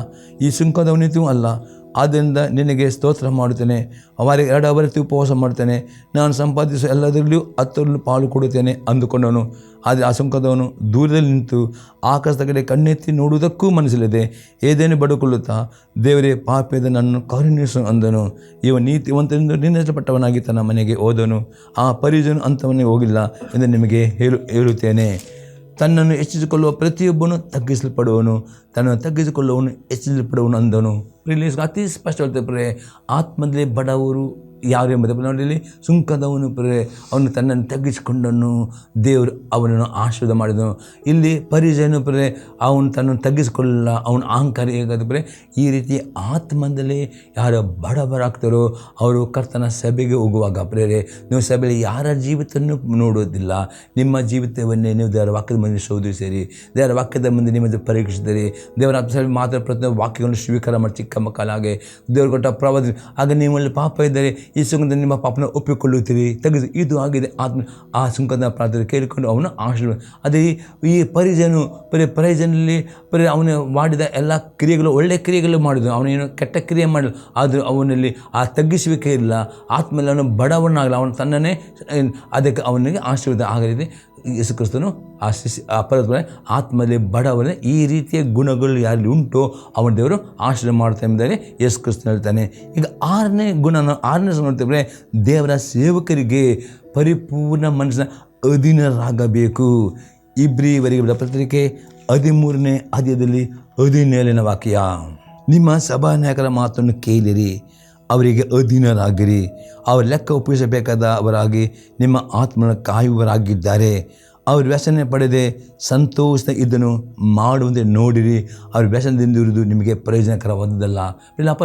ಈ ಸುಂಕದವನಿತೂ ಅಲ್ಲ. ಆದ್ದರಿಂದ ನಿನಗೆ ಸ್ತೋತ್ರ ಮಾಡುತ್ತೇನೆ, ಅವರಿಗೆ 2 ಅವರತಿ ಉಪವಾಸ ಮಾಡ್ತೇನೆ, ನಾನು ಸಂಪಾದಿಸುವ ಎಲ್ಲದರಲ್ಲಿಯೂ 10 ಪಾಲು ಕೊಡುತ್ತೇನೆ ಅಂದುಕೊಂಡವನು. ಆದರೆ ಆ ಸುಂಕದವನು ದೂರದಲ್ಲಿ ನಿಂತು ಆಕಾಶದ ಕಡೆ ಕಣ್ಣೆತ್ತಿ ನೋಡುವುದಕ್ಕೂ ಮನಸ್ಸಿಲ್ಲದೆ ಏದೇನು ಬಡುಕೊಳ್ಳುತ್ತಾ, ದೇವರೇ ಪಾಪಿಯಾದ ನನ್ನನ್ನು ಕರುಣಿಸು ಅಂದನು. ಇವ ನೀತಿವಂತನೆಂದು ನಿರ್ಣಯಿಸಲ್ಪಟ್ಟವನಾಗಿ ತನ್ನ ಮನೆಗೆ ಹೋದನು. ಆ ಪರಿಸಯನು ಅಂಥವನೇ ಹೋಗಿಲ್ಲ ಎಂದು ನಿಮಗೆ ಹೇಳುತ್ತೇನೆ. ತನ್ನನ್ನು ಹೆಚ್ಚಿಸಿಕೊಳ್ಳುವ ಪ್ರತಿಯೊಬ್ಬನು ತಗ್ಗಿಸಲ್ಪಡುವನು, ತನ್ನನ್ನು ತಗ್ಗಿಸಿಕೊಳ್ಳುವವನು ಹೆಚ್ಚಿಸಲ್ಪಡುವನು ಅಂದನು. ಅತಿ ಸ್ಪಷ್ಟವಾದ ಆತ್ಮದಲ್ಲಿ ಬಡವರು ಯಾರು ಎಂಬುದು ನೋಡಿ. ಸುಂಕದವನು ಅವನು ತನ್ನನ್ನು ತಗ್ಗಿಸಿಕೊಂಡನು, ದೇವರು ಅವನನ್ನು ಆಶೀರ್ವಾದ ಮಾಡಿದನು. ಇಲ್ಲಿ ಪರಿಸಯನು ಅವನು ತನ್ನನ್ನು ತಗ್ಗಿಸಿಕೊಳ್ಳಲ್ಲ, ಅವನು ಅಹಂಕಾರ ಹೇಗಾದ ಈ ರೀತಿ ಆತ್ಮದಲ್ಲಿ ಯಾರು ಬಡವರಾಗ್ತಾರೋ ಅವರು ಕರ್ತನ ಸಭೆಗೆ ಹೋಗುವಾಗ ನೀವು ಸಭೆಯಲ್ಲಿ ಯಾರ ಜೀವಿತವನ್ನು ನೋಡೋದಿಲ್ಲ, ನಿಮ್ಮ ಜೀವಿತವನ್ನೇ ನೀವು ದೇವರ ವಾಕ್ಯದ ಮುಂದೆ ಶೋಧಿಸಿರಿ, ದೇವರ ವಾಕ್ಯದ ಮುಂದೆ ನಿಮ್ಮದು ಪರೀಕ್ಷಿಸಿರಿ, ದೇವರ ಸಭೆ ಮಾತ್ರ ಪ್ರತಿಯೊಂದು ವಾಕ್ಯಗಳನ್ನು ಸ್ವೀಕಾರ ಮಾಡಿ ಚಿಕ್ಕ ಮಕ್ಕಳಾಗೆ ದೇವರು ಕೊಟ್ಟ ಪ್ರವಾದ. ಆಗ ನಿಮ್ಮಲ್ಲಿ ಪಾಪ ಇದ್ದರೆ ಈ ಸುಂಕದ ನಿಮ್ಮ ಪಾಪನ ಒಪ್ಪಿಕೊಳ್ಳುತ್ತೀರಿ, ತೆಗೆದು ಇದು ಆಗಿದೆ ಆತ್ಮ ಆ ಸುಂಕದ ಪ್ರಾರ್ಥನೆ ಕೇಳಿಕೊಂಡು ಅವನು ಆಶೀರ್ವಾದ. ಅದೇ ಈ ಪರಿಸಯನು ಪರಿಸಯನಲ್ಲಿ ಅವನು ಮಾಡಿದ ಎಲ್ಲ ಕ್ರಿಯೆಗಳು ಒಳ್ಳೆಯ ಕ್ರಿಯೆಗಳು ಮಾಡಿದನು, ಅವನೇನು ಕೆಟ್ಟ ಕ್ರಿಯೆ ಮಾಡಲು. ಆದರೂ ಅವನಲ್ಲಿ ಆ ತಗ್ಗಿಸುವಿಕೆ ಇಲ್ಲ, ಆತ್ಮಲ್ಲಿ ಅವನು ಬಡವನಾಗಲ್ಲ, ಅವನು ತನ್ನನ್ನೇ ಅದಕ್ಕೆ ಅವನಿಗೆ ಆಶೀರ್ವಾದ ಆಗಲಿದೆ. ಯೇಸು ಕ್ರಿಸ್ತನು ಆತ್ಮದಲ್ಲಿ ಬಡವನೇ ಈ ರೀತಿಯ ಗುಣಗಳು ಯಾರಲ್ಲಿ ಉಂಟೋ ಅವನ ದೇವರು ಆಶೀರ್ವಾದ ಮಾಡ್ತಾ ಎಂಬುದಾಗಿ ಯೇಸು ಕ್ರಿಸ್ತನು ಹೇಳ್ತಾನೆ. ಈಗ 6ನೇ ನೋಡ್ತೇವೆ, ದೇವರ ಸೇವಕರಿಗೆ ಪರಿಪೂರ್ಣ ಮನಸ್ಸಿನ ಅಧೀನರಾಗಬೇಕು. ಇಬ್ರಿಯವರಿಗೆ ಪತ್ರಿಕೆ 13ನೇ ಅಧ್ಯಾಯದಲ್ಲಿ 17ನೇ ವಾಕ್ಯ, ನಿಮ್ಮ ಸಭಾನಾಯಕರ ಮಾತನ್ನು ಕೇಳಿರಿ, ಅವರಿಗೆ ಅಧೀನರಾಗಿರಿ, ಅವರು ಲೆಕ್ಕ ಒಪ್ಪಿಸಬೇಕಾದವರಾಗಿ ನಿಮ್ಮ ಆತ್ಮನ ಕಾಯುವವರಾಗಿದ್ದಾರೆ. ಅವರು ವ್ಯಸನ ಪಡೆದೇ ಸಂತೋಷ ಇದನ್ನು ಮಾಡುವಂತೆ ನೋಡಿರಿ. ಅವ್ರ ವ್ಯಸನದಿಂದ ಇರುವುದು ನಿಮಗೆ ಪ್ರಯೋಜನಕರವಾದದ್ದಲ್ಲ.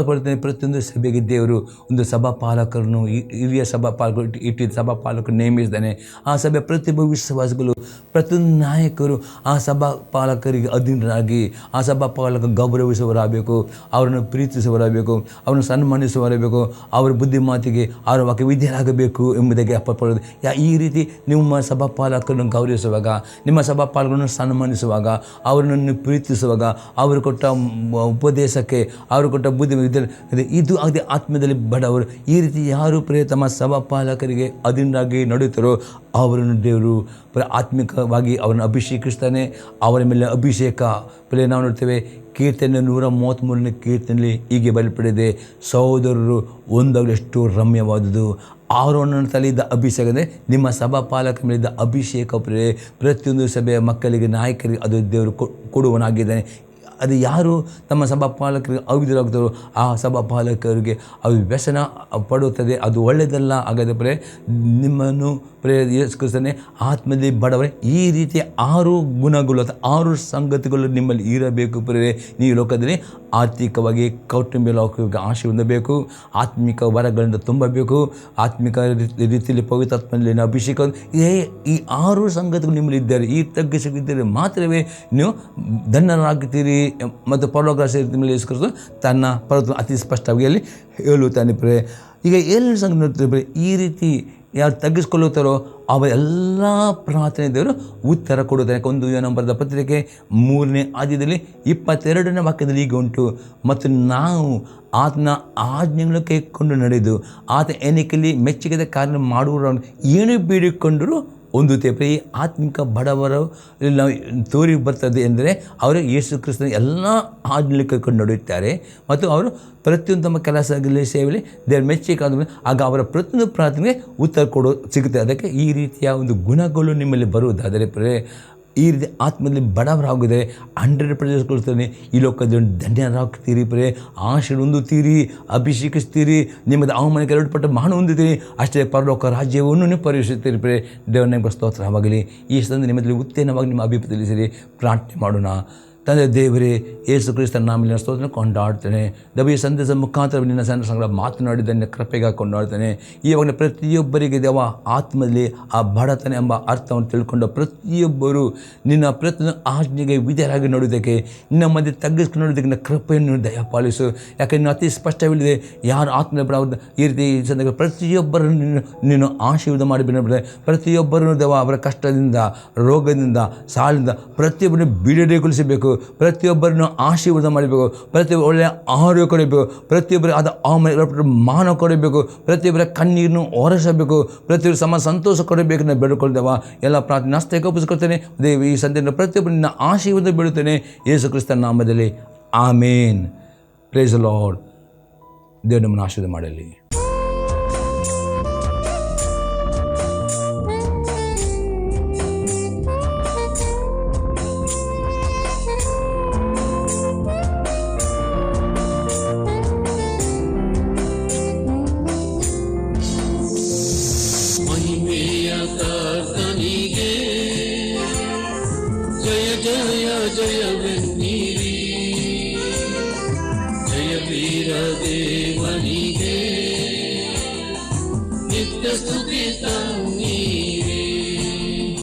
ಪಡ್ತೇನೆ ಪ್ರತಿಯೊಂದು ಸಭೆಗೆ ದೇವರು ಒಂದು ಸಭಾಪಾಲಕರನ್ನು, ಹಿರಿಯ ಸಭಾಪಾಲಕರು ಇಟ್ಟಿದ್ದ ಸಭಾಪಾಲಕರು ನೇಮಿಸಿದ್ದಾನೆ. ಆ ಸಭೆ ಪ್ರತಿಯೊಬ್ಬ ವಿಶ್ವಾಸಗಳು, ಪ್ರತಿಯೊಂದು ನಾಯಕರು ಆ ಸಭಾಪಾಲಕರಿಗೆ ಅಧೀನರಾಗಿ ಆ ಸಭಾಪಾಲಕ ಗೌರವಿಸುವವರಾಗಬೇಕು, ಅವರನ್ನು ಪ್ರೀತಿಸುವವರಾಗಬೇಕು, ಅವರನ್ನು ಸನ್ಮಾನಿಸುವವರಾಗಬೇಕು, ಅವರ ಬುದ್ಧಿ ಮಾತಿಗೆ ಅವರ ವಾಕ್ಯ ವಿದ್ಯರಾಗಬೇಕು ಎಂಬುದಾಗಿ ಅಪ್ಪಕೊಳ್ಳೋದು. ಈ ರೀತಿ ನಿಮ್ಮ ಸಭಾಪಾಲಕರನ್ನು ಗೌರವಿಸುವಾಗ, ನಿಮ್ಮ ಸಭಾಪಾಲಕರನ್ನು ಸನ್ಮಾನಿಸುವಾಗ, ಅವರನ್ನು ಪ್ರೀತಿಸುವಾಗ, ಅವರು ಕೊಟ್ಟ ಉಪದೇಶಕ್ಕೆ, ಅವರು ಕೊಟ್ಟ ಬುದ್ಧಿ ಇದು ಆಗದೆ ಆತ್ಮದಲ್ಲಿ ಬಡವರು. ಈ ರೀತಿ ಯಾರು ತಮ್ಮ ಸಭಾಪಾಲಕರಿಗೆ ಅಧೀನರಾಗಿ ನಡೆಯುತ್ತಾರೋ ಅವರನ್ನು ದೇವರು ಆತ್ಮಿಕವಾಗಿ ಅವರನ್ನು ಅಭಿಷೇಕಿಸ್ತಾನೆ. ಅವರ ಮೇಲೆ ಅಭಿಷೇಕ ನಾವು ನೋಡ್ತೇವೆ. ಕೀರ್ತನೆ 133ನೇ ಕೀರ್ತನೆಯಲ್ಲಿ ಹೀಗೆ ಬರೆಯಲ್ಪಟ್ಟಿದೆ, ಸಹೋದರರು ಒಂದಾಗಲು ಎಷ್ಟು ರಮ್ಯವಾದುದು. ಆರೋನನ ತಲೆಯಿದ್ದ ಅಭಿಷೇಕ ಅಂದರೆ ನಿಮ್ಮ ಸಭಾಪಾಲಕ ಮೇಲಿದ್ದ ಅಭಿಷೇಕ ಪ್ರತಿಯೊಂದು ಸಭೆಯ ಮಕ್ಕಳಿಗೆ, ನಾಯಕರಿಗೆ ಅದು ದೇವರು ಕೊಡುವನಾಗಿದ್ದಾನೆ. ಅದು ಯಾರು ತಮ್ಮ ಸಭಾಪಾಲಕರಿಗೆ ಅವಿಧರಾಗ್ತಾರೋ ಆ ಸಭಾಪಾಲಕರಿಗೆ ಅದು ವ್ಯಸನ ಪಡುತ್ತದೆ, ಅದು ಒಳ್ಳೆಯದಲ್ಲ. ಹಾಗಾದರೆ ನಿಮ್ಮನ್ನು ಪ್ರೇರಿಸ್ತಾನೆ ಆತ್ಮದಲ್ಲಿ ಬಡವರೇ. ಈ ರೀತಿಯ 6 ಗುಣಗಳು ಅಥವಾ 6 ಸಂಗತಿಗಳು ನಿಮ್ಮಲ್ಲಿ ಇರಬೇಕು. ನೀವು ಲೋಕದಲ್ಲಿ ಆರ್ಥಿಕವಾಗಿ, ಕೌಟುಂಬಿಕ ಲೋಕವಾಗಿ ಆಶೀರ್ವಾದಬೇಕು, ಆತ್ಮಿಕ ವರಗಳಿಂದ ತುಂಬಬೇಕು, ಆತ್ಮಿಕ ರೀತಿಯಲ್ಲಿ ಪವಿತ್ರಾತ್ಮದಲ್ಲಿ ಅಭಿಷೇಕ. ಈ 6 ಸಂಗತಿಗಳು ನಿಮ್ಮಲ್ಲಿ ಇದ್ದಾರೆ. ಈ ತಗ್ಗಿಸಿದ್ದರೆ ಮಾತ್ರವೇ ನೀವು ಧನ್ಯರಾಗುತ್ತೀರಿ ಮತ್ತು ಪರಲೋಕ ಸೇರಿ ಯೇಸು ತನ್ನ ಪರ್ವತ ಅತಿ ಸ್ಪಷ್ಟವಾಗಿ ಅಲ್ಲಿ ಹೇಳುತ್ತಾನೆ. ಈಗ ಎಲ್ಲಿ ಸಂಗತಿ ನೋಡ್ತೀವಿ, ಈ ರೀತಿ ಯಾರು ತಗ್ಗಿಸ್ಕೊಳ್ಳುತ್ತಾರೋ ಅವೆಲ್ಲ ಪ್ರಾರ್ಥನೆ ದೇವರು ಉತ್ತರ ಕೊಡುತ್ತಾನೆ. 1 ಯೋಹನ ಬರೆದ ಪತ್ರಿಕೆ 3ನೇ ಅಧ್ಯಾಯದಲ್ಲಿ 22ನೇ ವಾಕ್ಯದಲ್ಲಿ ಈಗ ಉಂಟು, ಮತ್ತು ನಾವು ಆತನ ಆಜ್ಞೆಗಳನ್ನು ಕೈಕೊಂಡು ನಡೆದು ಆತ ಎಣಿಕೆಯಲ್ಲಿ ಮೆಚ್ಚುಗೆದ ಕಾರ್ಯ ಮಾಡುವವರನ್ನು ಏನು ಬೇಡಿಕೊಂಡರೂ ಹೊಂದುತ್ತೆ ಪ್ರಿಯ. ಆತ್ಮಿಕ ಬಡವರು ನಾವು ತೋರಿ ಬರ್ತದೆ ಎಂದರೆ ಅವರು ಯೇಸು ಕ್ರಿಸ್ತನ ಎಲ್ಲ ಆಜ್ಞೆಯಲ್ಲಿ ಕೈಕೊಂಡು ನಡೆಯುತ್ತಾರೆ ಮತ್ತು ಅವರು ಪ್ರತಿಯೊಂದು ತಮ್ಮ ಕೆಲಸ ಆಗಲಿ ಸೇವೆಯಲ್ಲಿ ದೇವರ ಮೆಚ್ಚುಗೆ ಆದ ಆಗ ಅವರ ಪ್ರತಿಯೊಂದು ಪ್ರಾರ್ಥನೆಗೆ ಉತ್ತರ ಸಿಗುತ್ತೆ. ಅದಕ್ಕೆ ಈ ರೀತಿಯ ಒಂದು ಗುಣಗಳು ನಿಮ್ಮಲ್ಲಿ ಬರುವುದಾದರೆ ಈ ರೀತಿ ಆತ್ಮದಲ್ಲಿ ಬಡವರಾಗಿದ್ದಾರೆ 100% ಕೊಡ್ತಾನೆ. ಈ ಲೋಕದಲ್ಲಿ ಧನ್ಯರಾಗ್ತೀರಿ ಆಶೀರ್ವಾದ ಹೊಂದುತ್ತೀರಿ, ಅಭಿಷೇಕಿಸ್ತೀರಿ, ನಿಮ್ಮದು ಅವಮಾನಕ್ಕೆ ಎರಡಪಟ್ಟು ಮಾನ ಹೊಂದುತ್ತೀರಿ. ಅಷ್ಟೇ ಪರಲೋಕ ರಾಜ್ಯವನ್ನು ನೀವು ಪ್ರವೇಶಿಸ್ತೀರಿ ದೇವರ ಸ್ತೋತ್ರವಾಗಲಿ. ಈ ಸಂದರ್ಭದಲ್ಲಿ ನಿಮ್ಮಲ್ಲಿ ಉತ್ತೇಜನವಾಗಿ ನಿಮ್ಮ ಅಭಿಪ್ರಾಯ ತಿಳಿಸಿರಿ. ಪ್ರಾರ್ಥನೆ ಮಾಡೋಣ. ತಂದೆ ದೇವರೇ, ಯೇಸು ಕ್ರಿಸ್ತನ ನಾಮದಲ್ಲಿ ಸ್ತೋತ್ರ ಕೊಂಡಾಡ್ತೇನೆ. ಈ ಸಂದೇಶದ ಮುಖಾಂತರ ನಿನ್ನ ಸಂಗಡ ಮಾತನಾಡಿದ ನಿನ್ನ ಕೃಪೆಗಾಗಿ ಕೊಂಡಾಡ್ತೇನೆ. ಇವಾಗ ಪ್ರತಿಯೊಬ್ಬರಿಗೆ ದೇವ ಆತ್ಮದಲ್ಲಿ ಆ ಬಡತನ ಎಂಬ ಅರ್ಥವನ್ನು ತಿಳ್ಕೊಂಡು ಪ್ರತಿಯೊಬ್ಬರು ನಿನ್ನ ಪ್ರತಿಯೊಂದು ಆಜ್ಞೆಗೆ ವಿಧೇಯರಾಗಿ ನೋಡೋದಕ್ಕೆ, ನಿನ್ನ ಮಧ್ಯೆ ತಗ್ಗಿಸ್ಕೊಂಡು ನೋಡೋದಕ್ಕೆ ನಿನ್ನ ಕೃಪೆಯನ್ನು ದಯಪಾಲಿಸು. ಯಾಕೆ ನೀನು ಅತಿ ಸ್ಪಷ್ಟವಿಲ್ಲದೆ ಯಾರು ಆತ್ಮ ಈ ರೀತಿ ಸಂದರ್ಭ ಪ್ರತಿಯೊಬ್ಬರನ್ನು ನೀನು ಆಶೀರ್ವಾದ ಮಾಡಿ ಪ್ರತಿಯೊಬ್ಬರನ್ನು ದೇವ ಅವರ ಕಷ್ಟದಿಂದ, ರೋಗದಿಂದ, ಸಾಲಿಂದ ಪ್ರತಿಯೊಬ್ಬರನ್ನು ಬಿಡುಗಡೆಗೊಳಿಸಬೇಕು. ಪ್ರತಿಯೊಬ್ಬರನ್ನು ಆಶೀರ್ವಾದ ಮಾಡಬೇಕು. ಪ್ರತಿಯೊಬ್ಬರು ಒಳ್ಳೆಯ ಆರೋಗ್ಯ ಕೊಡಬೇಕು. ಪ್ರತಿಯೊಬ್ಬರು ಆದ ಮಾನ ಕೊಡಬೇಕು. ಪ್ರತಿಯೊಬ್ಬರ ಕಣ್ಣೀರನ್ನು ಒರೆಸಬೇಕು. ಪ್ರತಿಯೊಬ್ಬರು ಸಂತೋಷ ಕೊಡಬೇಕು ನಾನು ಬೇಡಿಕೊಳ್ತೇವೆ. ಎಲ್ಲ ಪ್ರಾರ್ಥನೆ ಹಸ್ತಕ್ಕೆ ಒಪ್ಪಿಸಿಕೊಳ್ತೇನೆ. ದೇವಿ ಈ ಸಂದೇಶ ಪ್ರತಿಯೊಬ್ಬರನ್ನ ಆಶೀರ್ವಾದ ಬೀಳುತ್ತೇನೆ ಯೇಸು ಕ್ರಿಸ್ತನ ನಾಮದಲ್ಲಿ. ಆಮೇನ್. Praise the lord. ದೇವರು ನಮ್ಮನ್ನು ಆಶೀರ್ವಾದ ಮಾಡಲಿ. ದೇವನಿಗೆ ನಿತ್ಯ ಸ್ತುತಿ